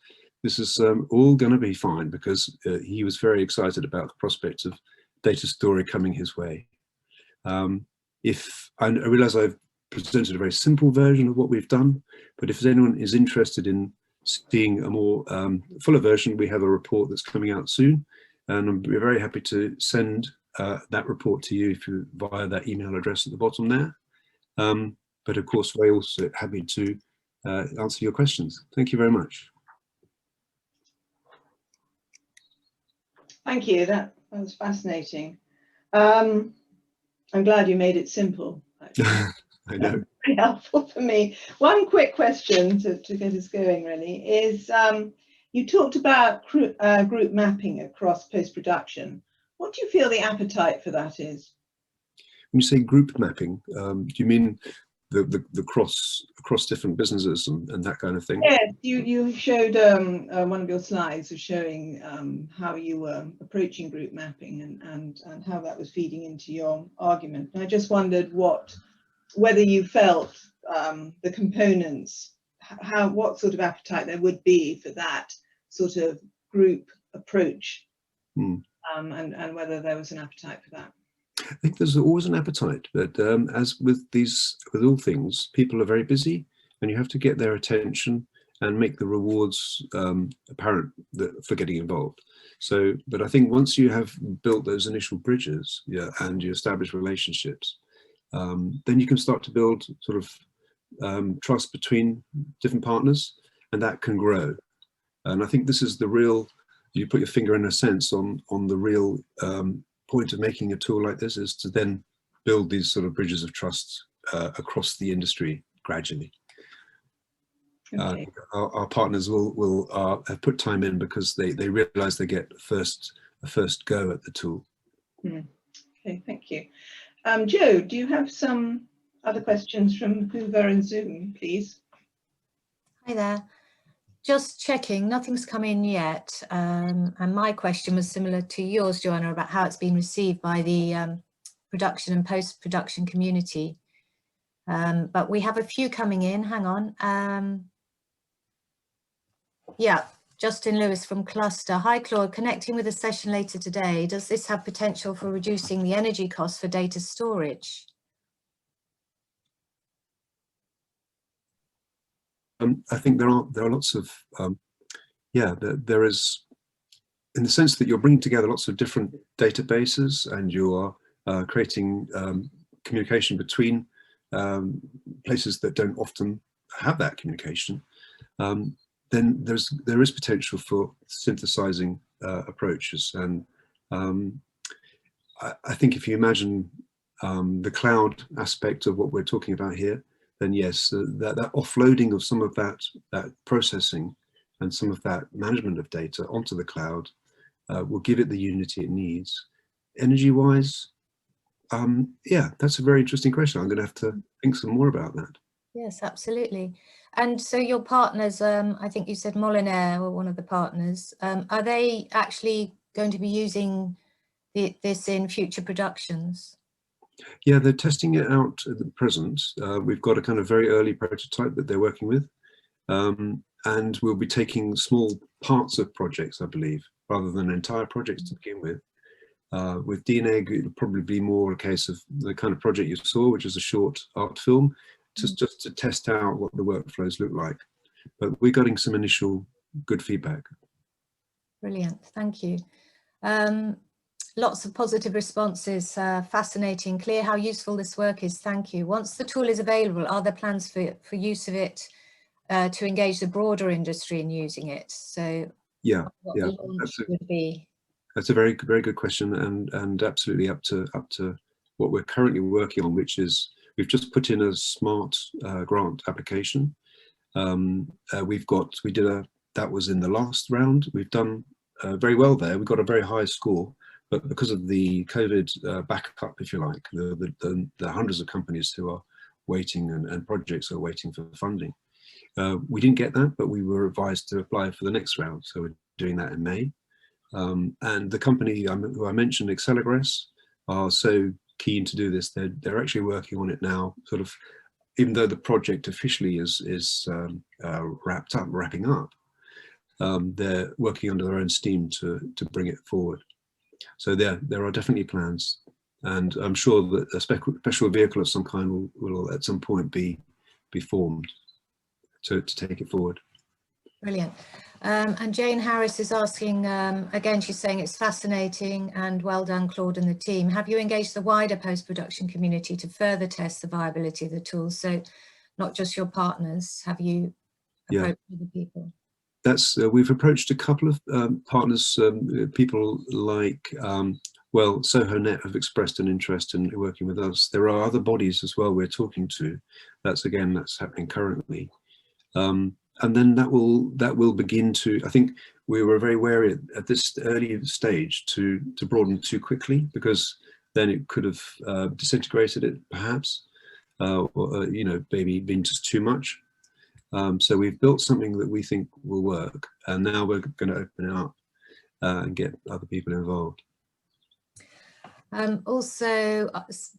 all going to be fine, because he was very excited about the prospect of data story coming his way. If I realize I've presented a very simple version of what we've done, but if anyone is interested in seeing a more fuller version, we have a report that's coming out soon, and we're very happy to send that report to you via that email address at the bottom there. But of course, we're also happy to answer your questions. Thank you very much. Thank you. That was fascinating. I'm glad you made it simple. I know. Very helpful for me. One quick question to get us going really is, you talked about group mapping across post-production. What do you feel the appetite for that is? When you say group mapping, do you mean the across different businesses and that kind of thing? Yes, you showed one of your slides of showing how you were approaching group mapping and how that was feeding into your argument. And I just wondered whether you felt the components, what sort of appetite there would be for that sort of group approach, and whether there was an appetite for that. I think there's always an appetite, but as with all things, people are very busy, and you have to get their attention and make the rewards apparent for getting involved. So, but I think once you have built those initial bridges, and you establish relationships, then you can start to build sort of trust between different partners, and that can grow. And I think this is the real, you put your finger in a sense on the real point of making a tool like this, is to then build these sort of bridges of trust across the industry gradually. Okay. Our partners will have put time in because they realize they get a first go at the tool. Okay, thank you. Joe, do you have some other questions from Hoover and Zoom, please? Hi there. Just checking, nothing's come in yet. And my question was similar to yours, Joanna, about how it's been received by the production and post-production community. But we have a few coming in, hang on. Yeah, Justin Lewis from Cluster. Hi, Claude, connecting with a session later today. Does this have potential for reducing the energy costs for data storage? I think there are lots of, there is, in the sense that you're bringing together lots of different databases and you are creating communication between places that don't often have that communication. Then there is potential for synthesizing approaches, and I think if you imagine the cloud aspect of what we're talking about here, then yes, that offloading of some of that processing and some of that management of data onto the cloud will give it the unity it needs. Energy-wise, yeah, that's a very interesting question. I'm going to have to think some more about that. Yes, absolutely. And so your partners, I think you said Molinaire were one of the partners. Are they actually going to be using this in future productions? Yeah, they're testing it out at the present. We've got a kind of very early prototype that they're working with. And we'll be taking small parts of projects, I believe, rather than entire projects to begin with. With DNEG, it'll probably be more a case of the kind of project you saw, which is a short art film, just to test out what the workflows look like. But we're getting some initial good feedback. Brilliant, thank you. Lots of positive responses, fascinating, clear how useful this work is, thank you. Once the tool is available, are there plans for use of it to engage the broader industry in using it? So yeah, what the launch would be? That's a very good question, and absolutely up to what we're currently working on, which is we've just put in a smart grant application. That was in the last round. We've done very well there. We've got a very high score. But because of the COVID backup, if you like, the hundreds of companies who are waiting and projects are waiting for funding, we didn't get that, but we were advised to apply for the next round. So we're doing that in May. And the company who I mentioned, Accelegress, are so keen to do this. They're actually working on it now, sort of, even though the project officially is wrapping up. They're working under their own steam to bring it forward. So there are definitely plans and I'm sure that a special vehicle of some kind will at some point be formed to take it forward. Brilliant. And Jane Harris is asking, again, she's saying it's fascinating and well done, Claude and the team. Have you engaged the wider post-production community to further test the viability of the tools? So not just your partners, have you approached other people? That's we've approached a couple of partners, people like, well, SohoNet have expressed an interest in working with us. There are other bodies as well we're talking to. That's happening currently. And then that will begin to, I think we were very wary at this early stage to broaden too quickly, because then it could have disintegrated it perhaps, or you know, maybe been just too much. So we've built something that we think will work, and now we're going to open it up and get other people involved. Also,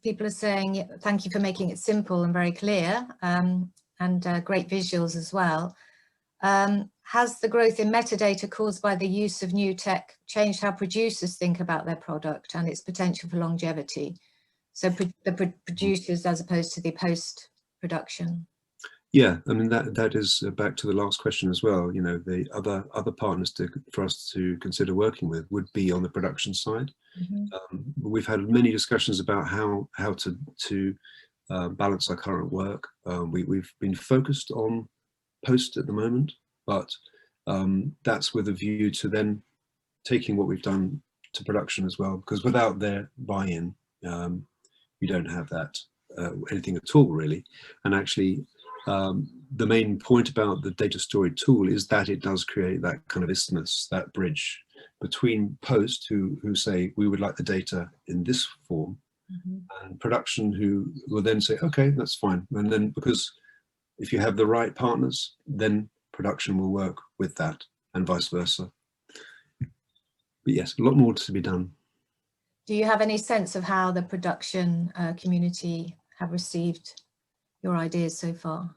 people are saying, thank you for making it simple and very clear, and great visuals as well. Has the growth in metadata caused by the use of new tech changed how producers think about their product and its potential for longevity? So the producers as opposed to the post-production. Yeah, I mean, that is back to the last question as well. You know, the other partners for us to consider working with would be on the production side. We've had many discussions about how to balance our current work. We've been focused on post at the moment, but that's with a view to then taking what we've done to production as well, because without their buy-in, you don't have that anything at all really. And actually, the main point about the data storage tool is that it does create that kind of isthmus, that bridge between post who say we would like the data in this form, and production who will then say, okay, that's fine. And then, because if you have the right partners, then production will work with that, and vice versa. But yes, a lot more to be done. Do you have any sense of how the production community have received your ideas so far?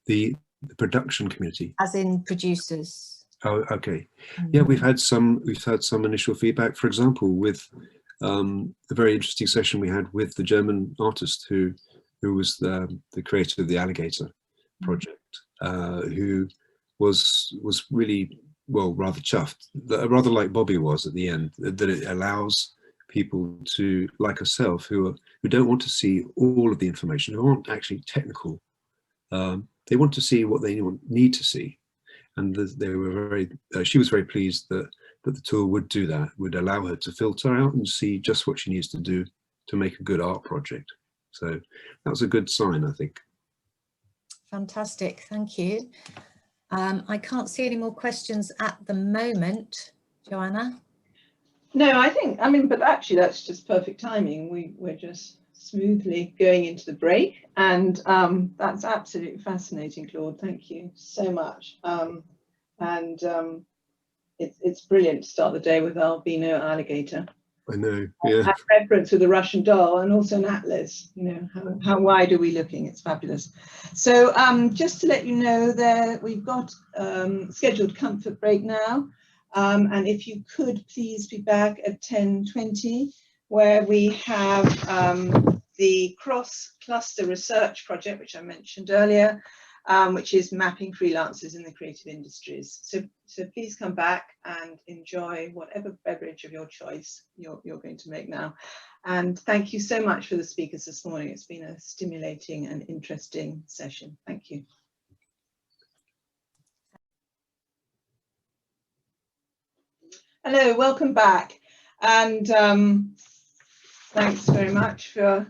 The production community, as in producers? Oh, okay. Yeah, we've had some initial feedback. For example, with a very interesting session we had with the German artist who was the creator of the Alligator project, who was really, well, rather chuffed, rather like Bobby was at the end, that it allows people to, like herself, who don't want to see all of the information, who aren't actually technical. They want to see what they need to see, and they were very. She was very pleased that the tool would do that, would allow her to filter out and see just what she needs to do to make a good art project. So that was a good sign, I think. Fantastic, thank you. I can't see any more questions at the moment, Joanna. No, I mean, but actually that's just perfect timing. We're just smoothly going into the break, and that's absolutely fascinating, Claude. Thank you so much. It's brilliant to start the day with albino alligator. I know, yeah. And reference with the Russian doll, and also an atlas. You know, how wide are we looking? It's fabulous. So just to let you know, that we've got scheduled comfort break now. And if you could please be back at 10:20, where we have the cross-cluster research project, which I mentioned earlier, which is mapping freelancers in the creative industries. So please come back and enjoy whatever beverage of your choice you're going to make now. And thank you so much for the speakers this morning. It's been a stimulating and interesting session. Thank you. Hello, welcome back. And thanks very much for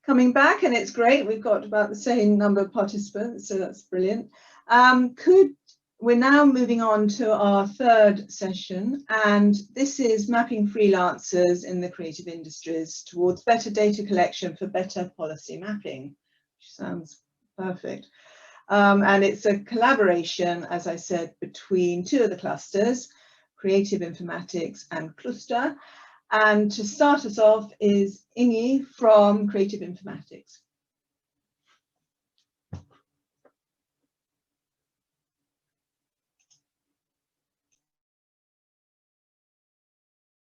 coming back, and it's great. We've got about the same number of participants, so that's brilliant. We're now moving on to our third session, and this is mapping freelancers in the creative industries towards better data collection for better policy mapping, which sounds perfect. And it's a collaboration, as I said, between two of the clusters, Creative Informatics and Cluster. And to start us off is Ingi from Creative Informatics.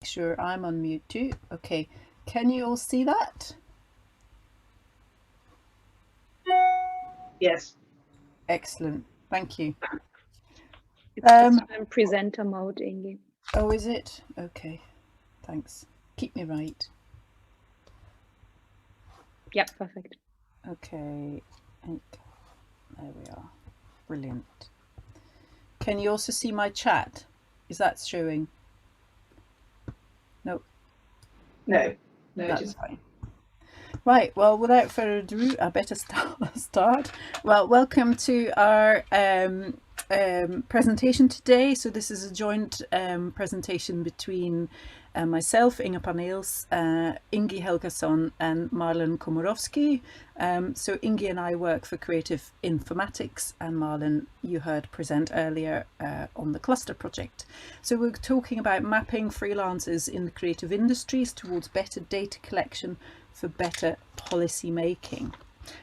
Sure, I'm on mute too. Okay, Can you all see that? Yes. Excellent, thank you. It's just in presenter mode, Ingi. Oh, is it? Okay, thanks. Keep me right. Yeah, perfect. Okay, there we are. Brilliant. Can you also see my chat? Is that showing? No. No, That's just fine. Right, well, without further ado, I better start. Well, welcome to our presentation today. So this is a joint presentation between myself, Inga Panels, Ingi Helgason and Marlon Komorowski. So Ingi and I work for Creative Informatics, and Marlon you heard present earlier on the cluster project. So we're talking about mapping freelancers in the creative industries towards better data collection for better policy making.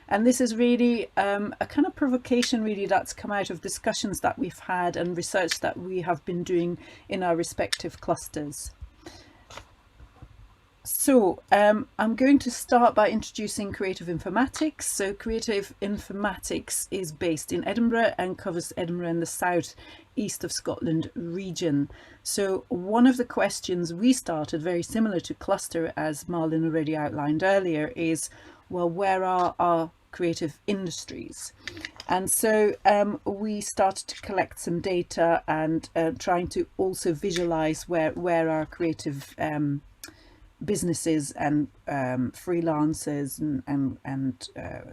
And this is really a kind of provocation really that's come out of discussions that we've had and research that we have been doing in our respective clusters. So I'm going to start by introducing Creative Informatics. So Creative Informatics is based in Edinburgh and covers Edinburgh and the south east of Scotland region. So one of the questions we started, very similar to cluster as Marlon already outlined earlier, is, well, where are our creative industries? And so we started to collect some data and trying to also visualize where our creative businesses and freelancers and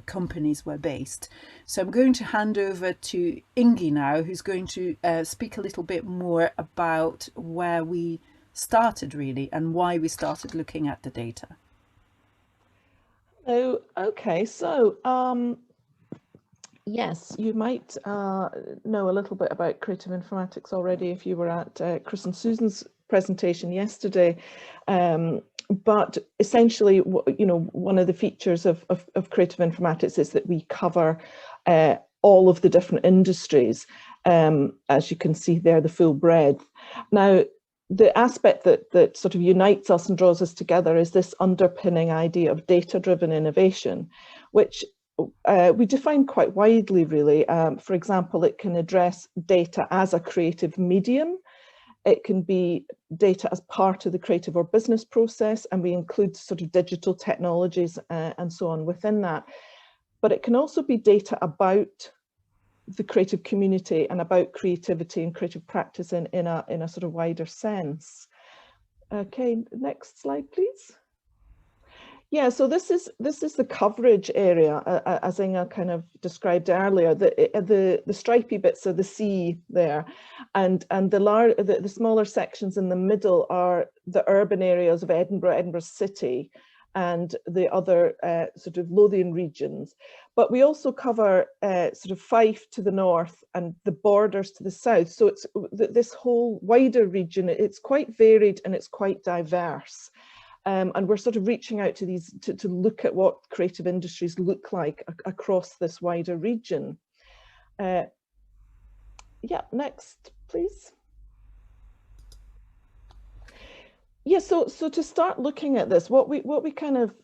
companies were based. So I'm going to hand over to Ingi now, who's going to speak a little bit more about where we started really and why we started looking at the data. Oh, okay, so yes, you might know a little bit about Creative Informatics already if you were at Chris and Susan's presentation yesterday. But essentially, you know, one of the features of Creative Informatics is that we cover all of the different industries. As you can see there, the full breadth. Now, the aspect that sort of unites us and draws us together is this underpinning idea of data-driven innovation, which we define quite widely, really. For example, it can address data as a creative medium. It can be data as part of the creative or business process, and we include sort of digital technologies and so on within that. But it can also be data about the creative community and about creativity and creative practice in a sort of wider sense. Okay, next slide, please. Yeah, so this is the coverage area, as Inga kind of described earlier. The stripy bits are the sea there, and the smaller sections in the middle are the urban areas of Edinburgh City, and the other sort of Lothian regions. But we also cover sort of Fife to the north and the borders to the south. So it's this whole wider region. It's quite varied and it's quite diverse. And we're sort of reaching out to these to look at what creative industries look like across this wider region. Yeah, next, please. Yeah, so to start looking at this, what we kind of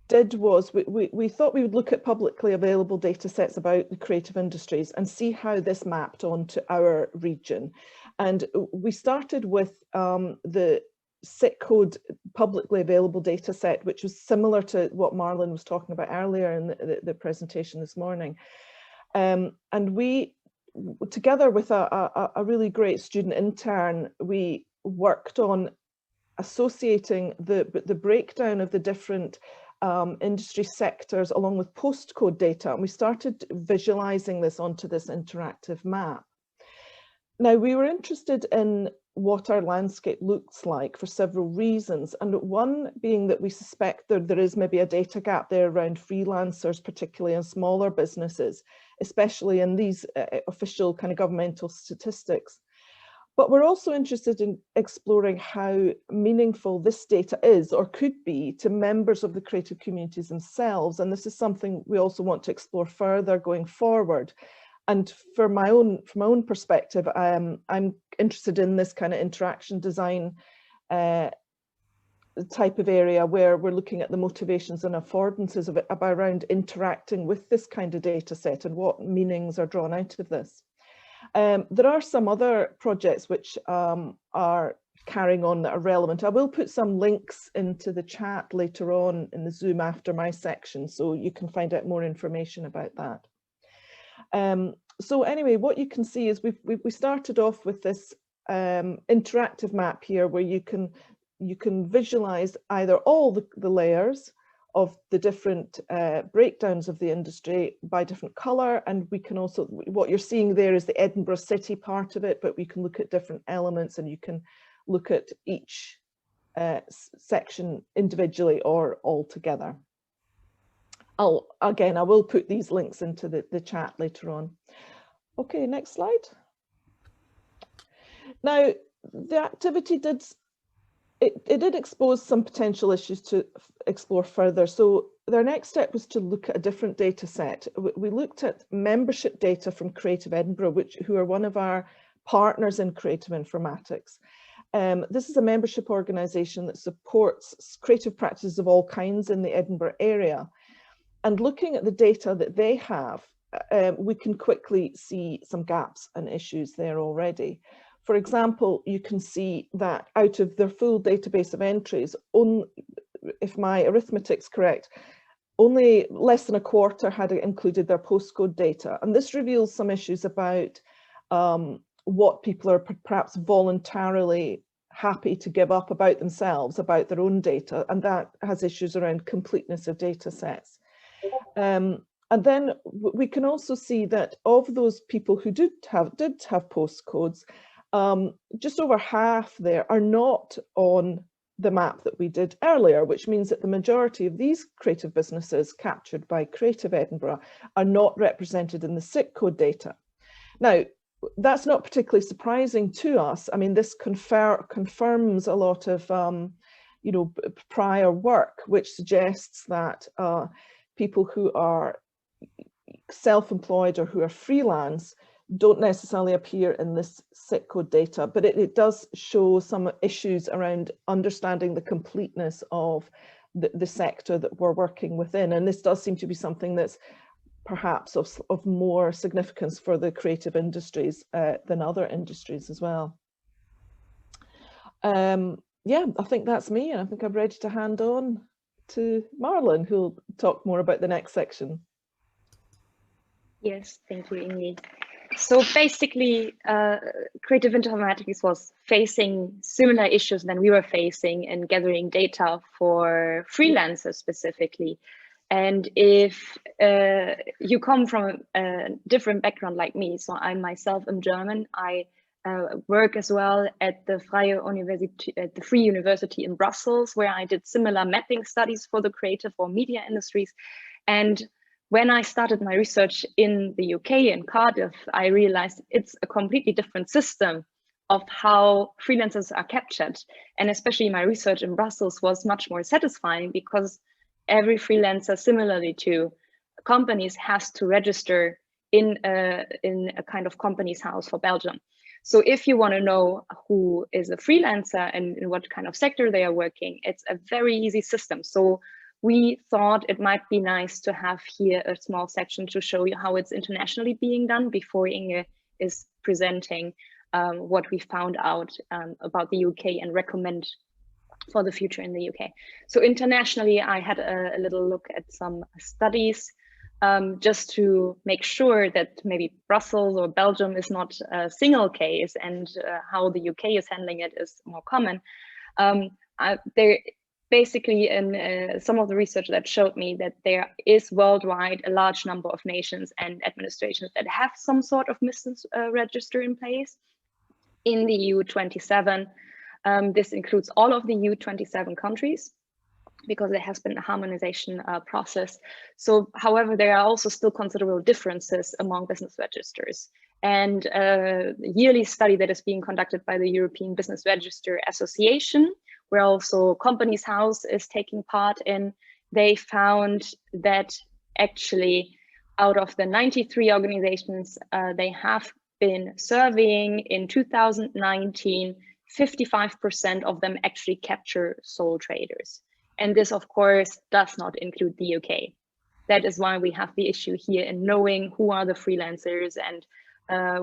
did was we thought we would look at publicly available data sets about the creative industries and see how this mapped onto our region. And we started with the SIC code publicly available data set, which was similar to what Marlon was talking about earlier in the presentation this morning. And we, together with a really great student intern, we worked on associating the breakdown of the different industry sectors along with postcode data. And we started visualizing this onto this interactive map. Now, we were interested in what our landscape looks like for several reasons. And one being that we suspect there is maybe a data gap there around freelancers, particularly in smaller businesses, especially in these official kind of governmental statistics. But we're also interested in exploring how meaningful this data is or could be to members of the creative communities themselves. And this is something we also want to explore further going forward. And from my own perspective, I'm interested in this kind of interaction design type of area where we're looking at the motivations and affordances of it around interacting with this kind of data set and what meanings are drawn out of this. There are some other projects which are carrying on that are relevant. I will put some links into the chat later on in the Zoom after my section, so you can find out more information about that. So anyway, what you can see is we started off with this interactive map here where you can visualize either all the layers of the different breakdowns of the industry by different color, and we can also, what you're seeing there is the Edinburgh City part of it, but we can look at different elements and you can look at each section individually or all together. I will put these links into the chat later on. Okay, next slide. Now, the activity did expose some potential issues to explore further. So their next step was to look at a different data set. We looked at membership data from Creative Edinburgh, who are one of our partners in creative informatics. This is a membership organisation that supports creative practices of all kinds in the Edinburgh area. And looking at the data that they have, we can quickly see some gaps and issues there already. For example, you can see that out of their full database of entries, if my arithmetic's correct, only less than a quarter had included their postcode data. And this reveals some issues about what people are perhaps voluntarily happy to give up about themselves, about their own data, and that has issues around completeness of data sets. And then we can also see that of those people who did have postcodes, just over half there are not on the map that we did earlier, which means that the majority of these creative businesses captured by Creative Edinburgh are not represented in the SIC code data. Now, that's not particularly surprising to us. I mean, this confirms a lot of prior work, which suggests that people who are self-employed or who are freelance don't necessarily appear in this SIC code data, but it does show some issues around understanding the completeness of the sector that we're working within. And this does seem to be something that's perhaps of more significance for the creative industries than other industries as well. Yeah, I think that's me, and I think I'm ready to hand on to Marlon, who'll talk more about the next section. Yes, thank you, Ingrid. So basically, Creative Informatics was facing similar issues than we were facing in gathering data for freelancers specifically. And if you come from a different background like me, so I myself am German, I work as well at the Free University in Brussels, where I did similar mapping studies for the creative or media industries. And when I started my research in the UK, in Cardiff, I realized it's a completely different system of how freelancers are captured. And especially my research in Brussels was much more satisfying because every freelancer, similarly to companies, has to register in a kind of company's house for Belgium. So if you want to know who is a freelancer and in what kind of sector they are working, it's a very easy system. So we thought it might be nice to have here a small section to show you how it's internationally being done before Inge is presenting what we found out about the UK and recommend for the future in the UK. So internationally, I had a little look at some studies just to make sure that maybe Brussels or Belgium is not a single case and how the UK is handling it is more common. There basically in some of the research that showed me that there is worldwide a large number of nations and administrations that have some sort of business register in place. In the EU 27, this includes all of the EU 27 countries, because there has been a harmonization process. So, however, there are also still considerable differences among business registers. And a yearly study that is being conducted by the European Business Register Association, where also Companies House is taking part in, they found that actually out of the 93 organizations they have been surveying in 2019, 55% of them actually capture sole traders. And this, of course, does not include the UK. That is why we have the issue here in knowing who are the freelancers and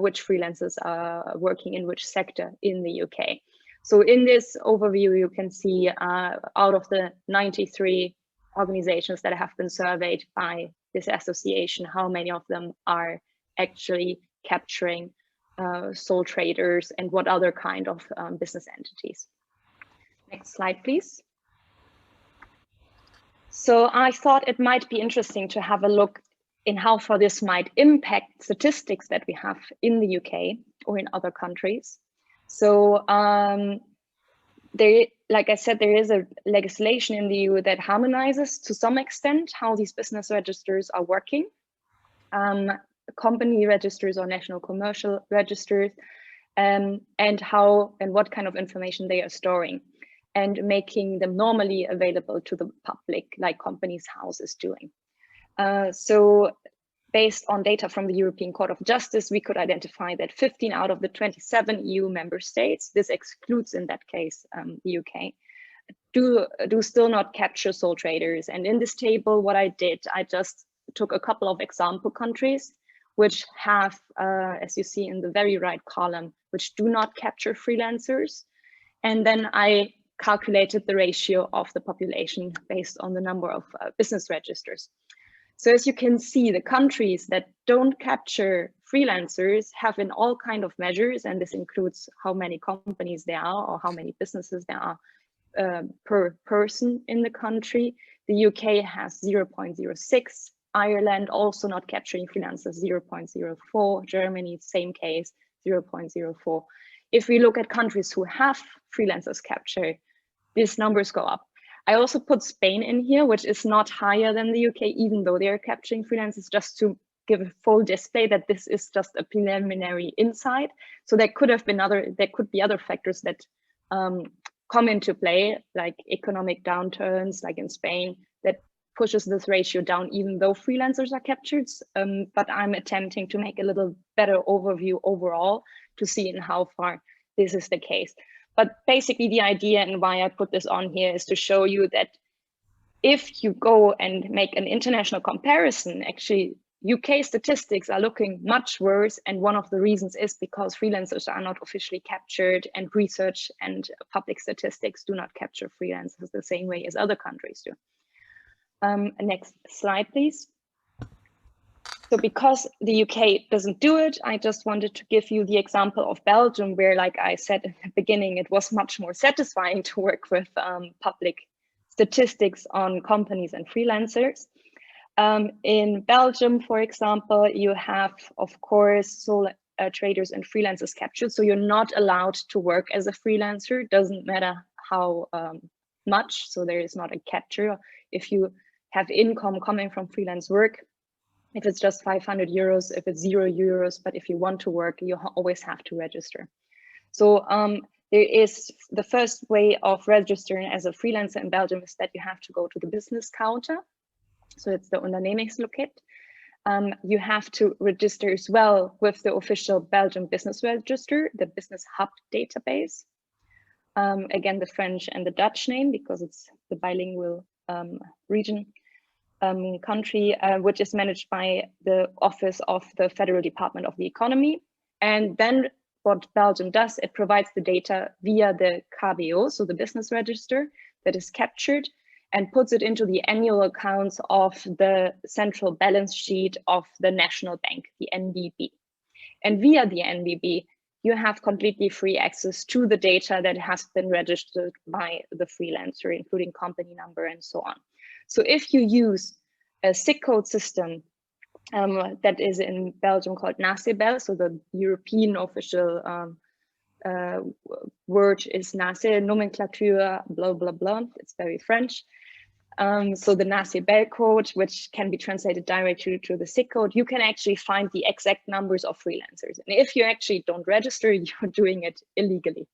which freelancers are working in which sector in the UK. So in this overview, you can see out of the 93 organizations that have been surveyed by this association, how many of them are actually capturing sole traders and what other kind of business entities. Next slide, please. So I thought it might be interesting to have a look in how far this might impact statistics that we have in the UK or in other countries. So like I said, there is a legislation in the EU that harmonizes to some extent how these business registers are working. Company registers or national commercial registers, and what kind of information they are storing, and making them normally available to the public, like Companies House is doing. So based on data from the European Court of Justice, we could identify that 15 out of the 27 EU member states, this excludes in that case the UK, do still not capture sole traders. And in this table, what I did, I just took a couple of example countries which have, as you see in the very right column, which do not capture freelancers. And then I calculated the ratio of the population based on the number of business registers. So as you can see, the countries that don't capture freelancers have in all kind of measures, and this includes how many companies there are or how many businesses there are per person in the country. The UK has 0.06, Ireland also not capturing freelancers 0.04, Germany, same case, 0.04. If we look at countries who have freelancers captured, these numbers go up. I also put Spain in here, which is not higher than the UK, even though they are capturing freelancers, just to give a full display that this is just a preliminary insight. So there could be other factors that come into play, like economic downturns, like in Spain, that pushes this ratio down, even though freelancers are captured. But I'm attempting to make a little better overview overall to see in how far this is the case. But basically the idea and why I put this on here is to show you that if you go and make an international comparison, actually UK statistics are looking much worse. And one of the reasons is because freelancers are not officially captured, and research and public statistics do not capture freelancers the same way as other countries do. Next slide, please. So because the UK doesn't do it, I just wanted to give you the example of Belgium, where, like I said in the beginning, it was much more satisfying to work with public statistics on companies and freelancers. In Belgium, for example, you have, of course, sole traders and freelancers captured. So you're not allowed to work as a freelancer, doesn't matter how much. So there is not a capture. If you have income coming from freelance work, if it's just 500 euros, if it's €0, but if you want to work, you always have to register. So there is the first way of registering as a freelancer in Belgium is that you have to go to the business counter. So it's the Ondernemingsloket. You have to register as well with the official Belgian business register, the Business Hub database. Again, the French and the Dutch name, because it's the bilingual region. Country, which is managed by the Office of the Federal Department of the Economy. And then what Belgium does, it provides the data via the KBO, so the business register that is captured, and puts it into the annual accounts of the central balance sheet of the national bank, the NBB. And via the NBB, you have completely free access to the data that has been registered by the freelancer, including company number and so on. So if you use a SIC code system that is in Belgium called NACEBEL, so the European official word is NACE, nomenclature, blah, blah, blah, it's very French. So the NACEBEL code, which can be translated directly to the SIC code, you can actually find the exact numbers of freelancers. And if you actually don't register, you're doing it illegally.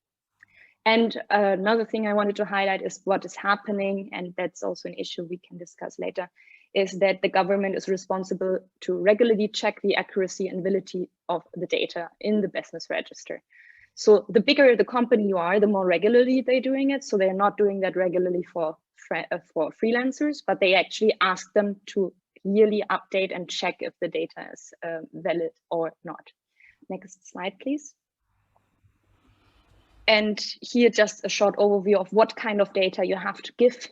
And another thing I wanted to highlight is what is happening, and that's also an issue we can discuss later, is that the government is responsible to regularly check the accuracy and validity of the data in the business register. So the bigger the company you are, the more regularly they're doing it. So they're not doing that regularly for freelancers, but they actually ask them to yearly update and check if the data is valid or not. Next slide, please. And here just a short overview of what kind of data you have to give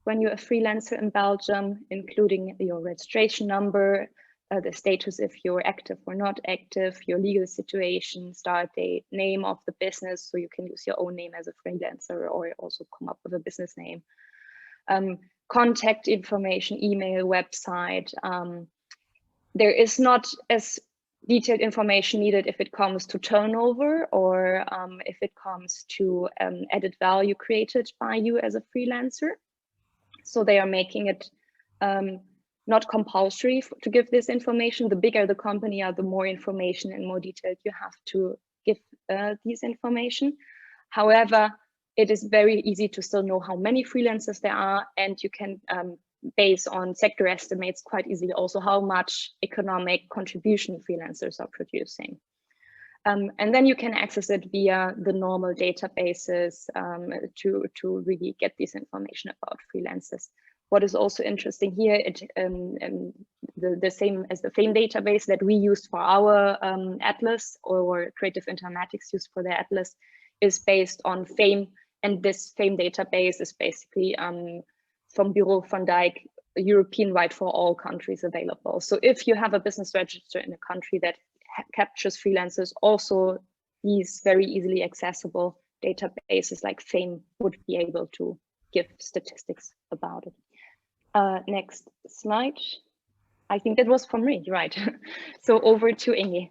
when you're a freelancer in Belgium, including your registration number, the status if you're active or not active, your legal situation, start date, name of the business, so you can use your own name as a freelancer or also come up with a business name. Contact information, email, website. There is not as detailed information needed if it comes to turnover or if it comes to added value created by you as a freelancer. So they are making it not compulsory to give this information. The bigger the company are, the more information and more detailed you have to give these information. However, it is very easy to still know how many freelancers there are, and you can base on sector estimates quite easily also how much economic contribution freelancers are producing. And then you can access it via the normal databases to really get this information about freelancers. What is also interesting here, the same as the FAME database that we used for our atlas, or Creative Informatics used for their atlas, is based on FAME. And this FAME database is basically from Bureau van Dijk, European-wide for all countries available. So if you have a business register in a country that captures freelancers, also these very easily accessible databases like FAME would be able to give statistics about it. Next slide. I think that was from me, right? So over to Inge.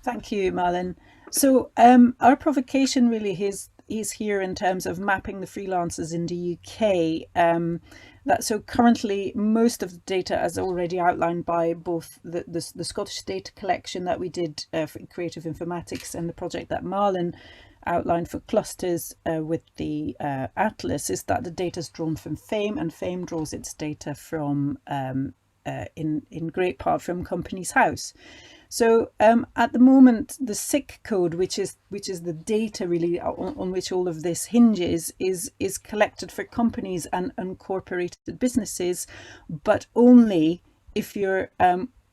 Thank you, Malin. So our provocation really is here in terms of mapping the freelancers in the UK. So currently most of the data, as already outlined by both the Scottish data collection that we did for Creative Informatics and the project that Malin outlined for clusters with the atlas, is that the data is drawn from FAME, and FAME draws its data from in great part from Companies House. So at the moment, the SIC code, which is the data really on which all of this hinges, is collected for companies and incorporated businesses, but only if you're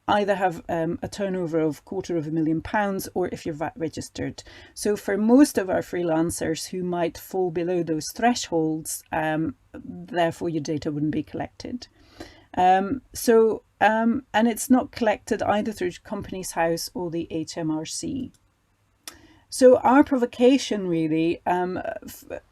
either have a turnover of £250,000 or if you're VAT registered. So for most of our freelancers who might fall below those thresholds, therefore your data wouldn't be collected. And it's not collected either through Companies House or the HMRC. So our provocation really,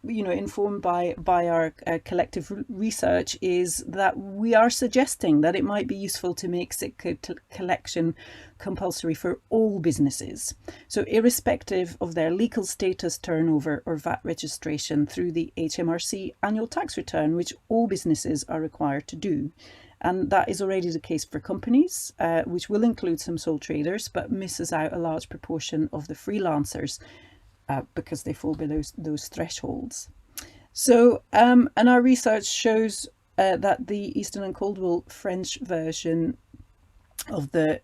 informed by our collective research, is that we are suggesting that it might be useful to make SIC code collection compulsory for all businesses. So irrespective of their legal status, turnover or VAT registration through the HMRC annual tax return, which all businesses are required to do. And that is already the case for companies, which will include some sole traders, but misses out a large proportion of the freelancers because they fall below those thresholds. So, and our research shows that the Easton and Caldwell French version of the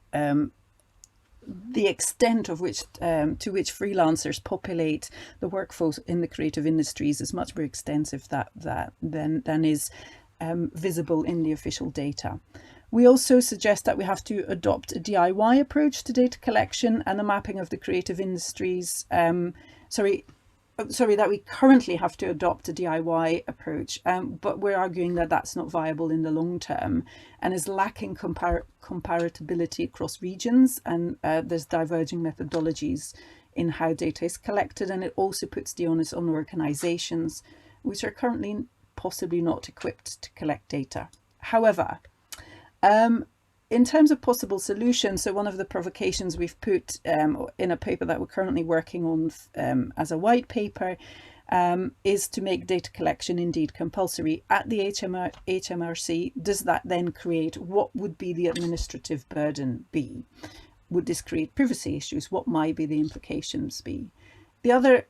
extent of which to which freelancers populate the workforce in the creative industries is much more extensive than is visible in the official data. We also suggest that we have to adopt a DIY approach to data collection and the mapping of the creative industries. That we currently have to adopt a DIY approach, but we're arguing that that's not viable in the long term and is lacking comparability across regions, and there's diverging methodologies in how data is collected, and it also puts the onus on organisations which are currently possibly not equipped to collect data. However, in terms of possible solutions, so one of the provocations we've put in a paper that we're currently working on as a white paper is to make data collection indeed compulsory at the HMRC. Does that then create, what would be the administrative burden be? Would this create privacy issues? What might be the implications be? The other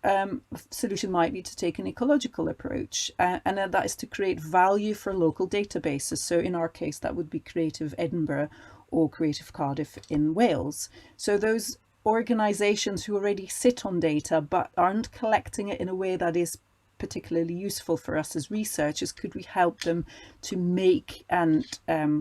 solution might be to take an ecological approach, and that is to create value for local databases. So in our case, that would be Creative Edinburgh or Creative Cardiff in Wales. So those organizations who already sit on data but aren't collecting it in a way that is particularly useful for us as researchers? Could we help them to make and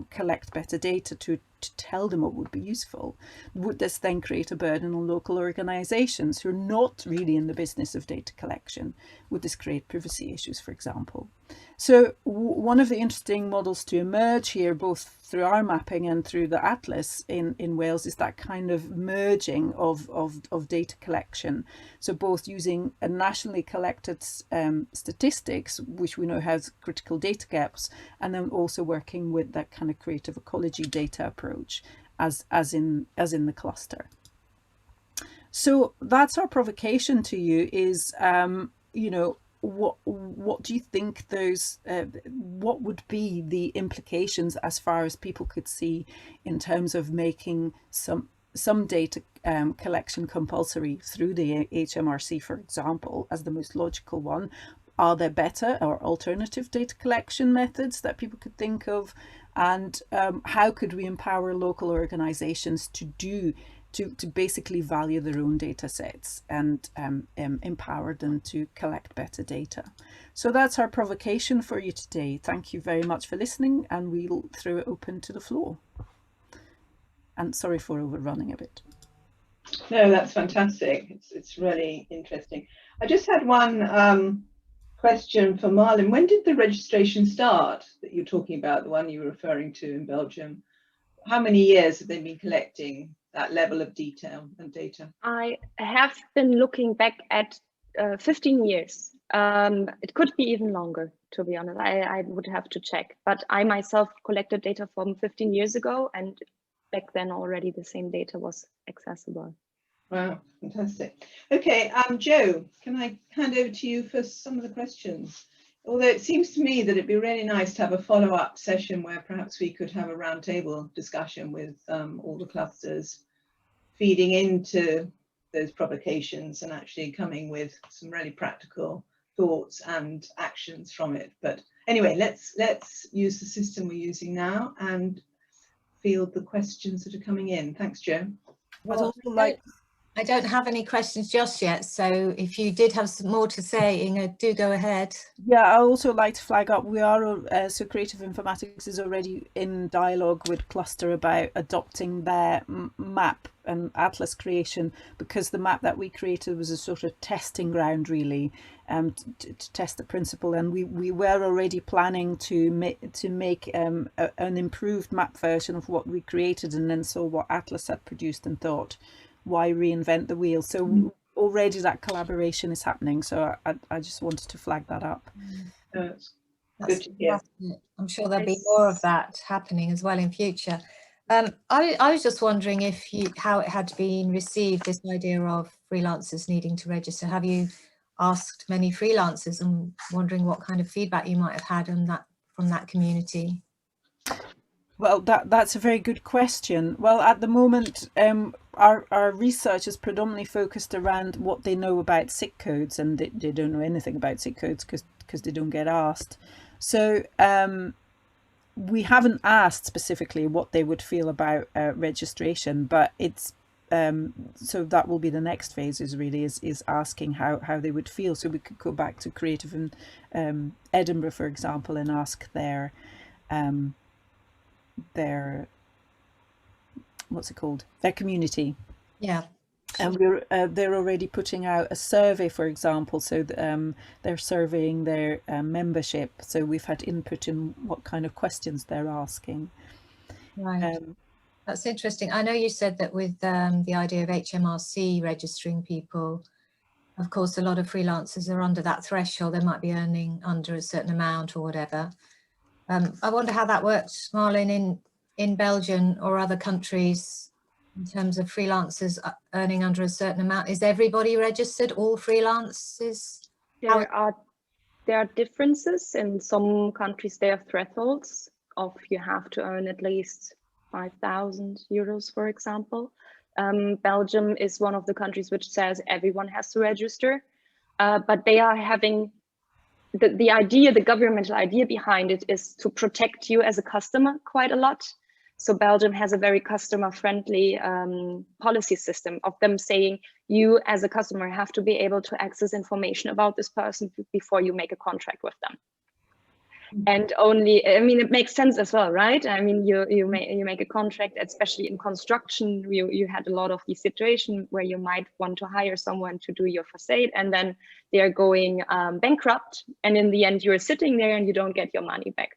collect better data to tell them what would be useful? Would this then create a burden on local organizations who are not really in the business of data collection? Would this create privacy issues, for example? So one of the interesting models to emerge here, both through our mapping and through the atlas in Wales, is that kind of merging of data collection. So both using a nationally collected statistics, which we know has critical data gaps, and then also working with that kind of creative ecology data approach as in the cluster. So that's our provocation to you, is you know, what do you think those what would be the implications as far as people could see in terms of making some data collection compulsory through the HMRC, for example, as the most logical one? Are there better or alternative data collection methods that people could think of? And how could we empower local organizations to basically value their own data sets and empower them to collect better data? So that's our provocation for you today. Thank you very much for listening, and we'll throw it open to the floor. And sorry for overrunning a bit. No, that's fantastic. It's really interesting. I just had one question for Marlin. When did the registration start that you're talking about, the one you were referring to in Belgium? How many years have they been collecting that level of detail and data? I have been looking back at 15 years. It could be even longer, to be honest. I would have to check, but I myself collected data from 15 years ago, and back then already the same data was accessible. Wow, fantastic. Okay, Joe, can I hand over to you for some of the questions? Although it seems to me that it'd be really nice to have a follow-up session where perhaps we could have a roundtable discussion with all the clusters, feeding into those provocations and actually coming with some really practical thoughts and actions from it. But anyway, let's use the system we're using now and field the questions that are coming in. Thanks, Joe. Well, I don't have any questions just yet, so if you did have some more to say, Inga, do go ahead. Yeah, I also like to flag up, we are, so Creative Informatics is already in dialogue with Cluster about adopting their map and atlas creation, because the map that we created was a sort of testing ground, really, to test the principle. And we were already planning to make an improved map version of what we created, and then saw what Atlas had produced and thought, why reinvent the wheel? So already that collaboration is happening. So I just wanted to flag that up. That's good to hear. I'm sure there'll be more of that happening as well in future. I was just wondering how it had been received, this idea of freelancers needing to register. Have you asked many freelancers, and wondering what kind of feedback you might have had on that from that community? Well, that's a very good question. Well, at the moment, our research is predominantly focused around what they know about SIC codes, and they don't know anything about SIC codes because they don't get asked. So we haven't asked specifically what they would feel about registration, but it's so that will be the next phase, is asking how they would feel. So we could go back to Creative in Edinburgh, for example, and ask their what's it called, their community. Yeah. And they're already putting out a survey, for example, so they're surveying their membership, so we've had input in what kind of questions they're asking. Right. That's interesting. I know you said that with the idea of HMRC registering people, of course a lot of freelancers are under that threshold. They might be earning under a certain amount or whatever. I wonder how that works, Marlin, in Belgium or other countries, in terms of freelancers earning under a certain amount. Is everybody registered, all freelancers? There are differences. In some countries there are thresholds of you have to earn at least 5,000 euros, for example. Belgium is one of the countries which says everyone has to register, but they are having the governmental idea behind it is to protect you as a customer quite a lot. So Belgium has a very customer-friendly policy system of them saying you as a customer have to be able to access information about this person before you make a contract with them. And only, I mean, it makes sense as well, right? I mean, you make a contract, especially in construction. You had a lot of these situations where you might want to hire someone to do your facade, and then they are going bankrupt, and in the end, you're sitting there and you don't get your money back.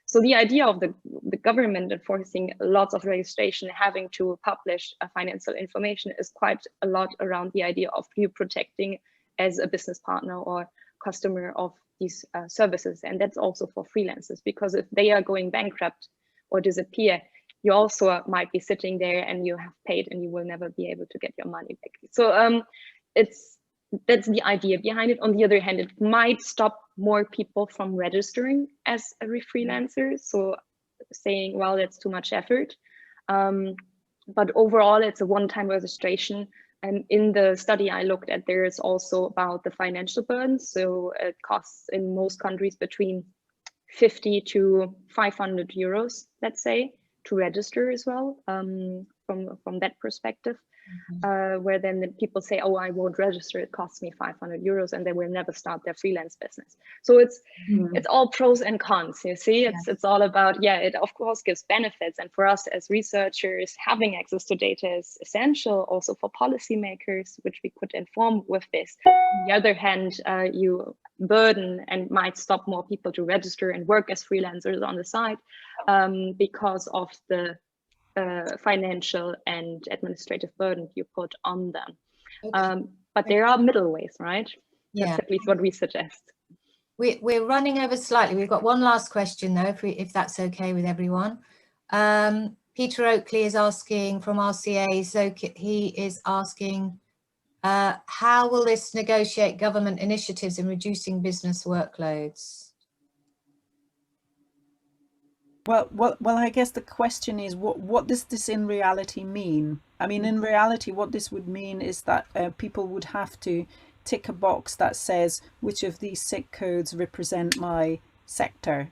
So the idea of the government enforcing lots of registration, having to publish financial information, is quite a lot around the idea of you protecting as a business partner or customer of these services. And that's also for freelancers, because if they are going bankrupt or disappear, you also might be sitting there and you have paid and you will never be able to get your money back. So that's the idea behind it. On the other hand, it might stop more people from registering as a freelancer. So saying, well, that's too much effort. But overall, it's a one-time registration. And in the study I looked at, there is also about the financial burden. So it costs in most countries between 50 to 500 euros, let's say, to register as well, from that perspective. Where then the people say, oh, I won't register, it costs me 500 euros, and they will never start their freelance business. So it's all pros and cons, you see. It's all about, yeah, it of course gives benefits, and for us as researchers, having access to data is essential, also for policymakers, which we could inform with this. On the other hand, you burden and might stop more people to register and work as freelancers on the side, because of the financial and administrative burden you put on them. Okay. But there are middle ways, right? Yeah. That's at least what we suggest. We're running over slightly. We've got one last question though, if that's okay with everyone. Peter Oakley is asking from RCA, so he is asking, how will this negotiate government initiatives in reducing business workloads? Well, I guess the question is, what does this in reality mean? I mean, in reality, what this would mean is that people would have to tick a box that says which of these SIC codes represent my sector,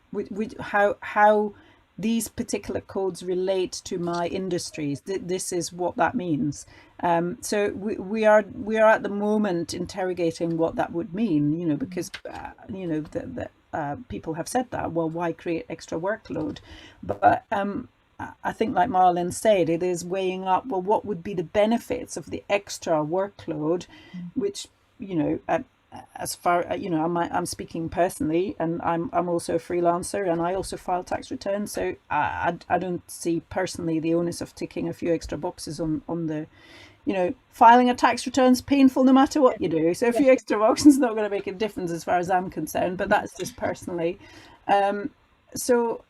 how these particular codes relate to my industries. This is what that means. So we are at the moment interrogating what that would mean, you know, because you know people have said that, well, why create extra workload? But I think, like Marlon said, it is weighing up, well, what would be the benefits of the extra workload, which, you know, as far, you know, I'm speaking personally, and I'm also a freelancer, and I also file tax returns, so I don't see personally the onus of ticking a few extra boxes on the, you know, filing a tax return is painful no matter what you do. So a few extra boxes is not going to make a difference as far as I'm concerned, but that's just personally. So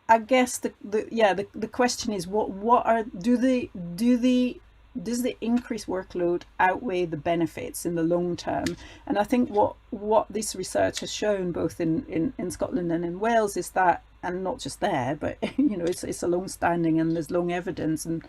I guess the question is, does the increased workload outweigh the benefits in the long term? And I think what this research has shown, both in Scotland and in Wales, is that, and not just there, but you know, it's a long-standing and there's long evidence and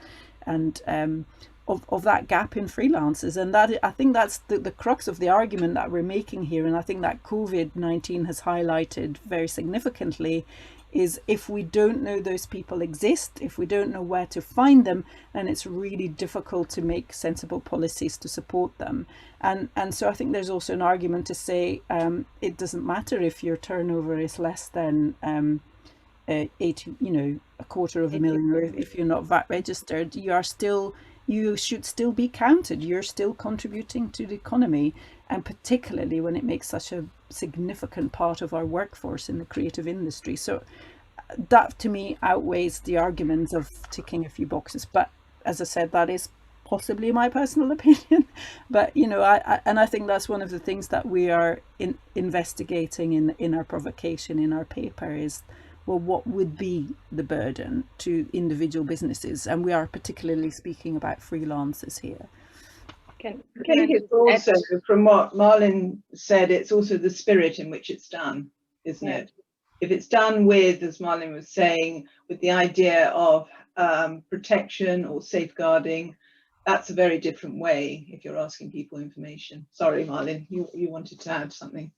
of that gap in freelancers, and that, I think that's the crux of the argument that we're making here, and I think that COVID-19 has highlighted very significantly, is if we don't know those people exist, if we don't know where to find them, then it's really difficult to make sensible policies to support them. And so I think there's also an argument to say it doesn't matter if your turnover is less than 80, you know, $250,000, or if you're not VAT registered, you should still be counted. You're still contributing to the economy, and particularly when it makes such a significant part of our workforce in the creative industry. So that to me outweighs the arguments of ticking a few boxes. But as I said, that is possibly my personal opinion. But you know, I think that's one of the things that we are investigating in our provocation in our paper is, well, what would be the burden to individual businesses? And we are particularly speaking about freelancers here. I think it's also, from what Marlon said, it's also the spirit in which it's done, isn't it? If it's done with, as Marlon was saying, with the idea of protection or safeguarding, that's a very different way if you're asking people information. Sorry, Marlon, you wanted to add something.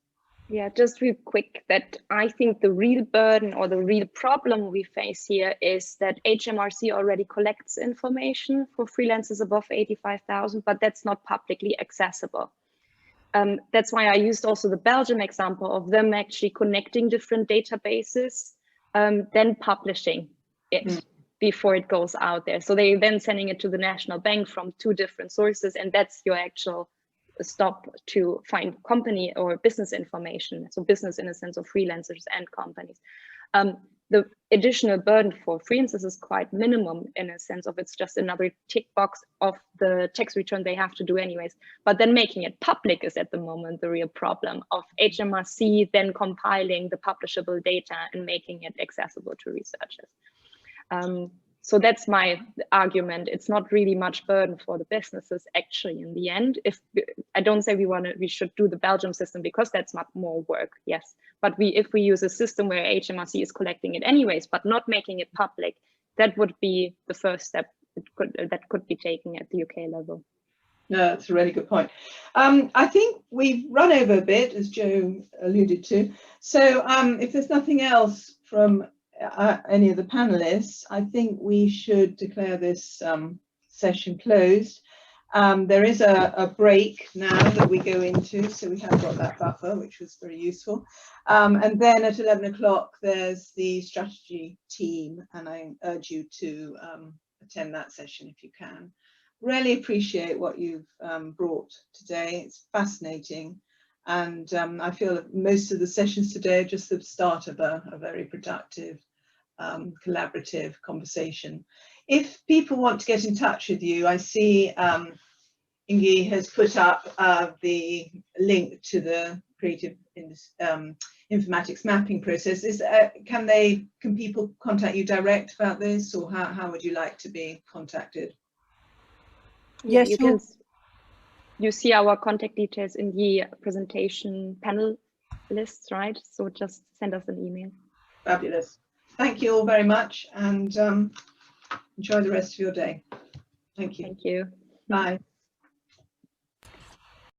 Yeah, just real quick that I think the real burden or the real problem we face here is that HMRC already collects information for freelancers above 85,000, but that's not publicly accessible. That's why I used also the Belgium example of them actually connecting different databases, then publishing it before it goes out there. So they then sending it to the National Bank from 2 different sources, and that's your actual stop to find company or business information. So business in a sense of freelancers and companies. The additional burden for freelancers is quite minimum in a sense of it's just another tick box of the tax return they have to do anyways. But then making it public is at the moment the real problem of HMRC then compiling the publishable data and making it accessible to researchers. So that's my argument. It's not really much burden for the businesses actually in the end. If I don't say we should do the Belgium system because that's not more work, yes. But if we use a system where HMRC is collecting it anyways, but not making it public, that would be the first step that could be taken at the UK level. No, that's a really good point. I think we've run over a bit, as Joe alluded to. So if there's nothing else from any of the panelists, I think we should declare this session closed. There is a break now that we go into, so we have got that buffer, which was very useful. And then at 11 o'clock, there's the strategy team, and I urge you to attend that session if you can. Really appreciate what you've brought today. It's fascinating. And I feel that most of the sessions today are just the start of a very productive, collaborative conversation. If people want to get in touch with you, I see Ingi has put up the link to the creative informatics mapping process. Can people contact you direct about this, or how would you like to be contacted? Yeah, yes, you see our contact details in the presentation panel lists, right? So just send us an email. Fabulous. Thank you all very much, and enjoy the rest of your day. Thank you. Thank you. Bye.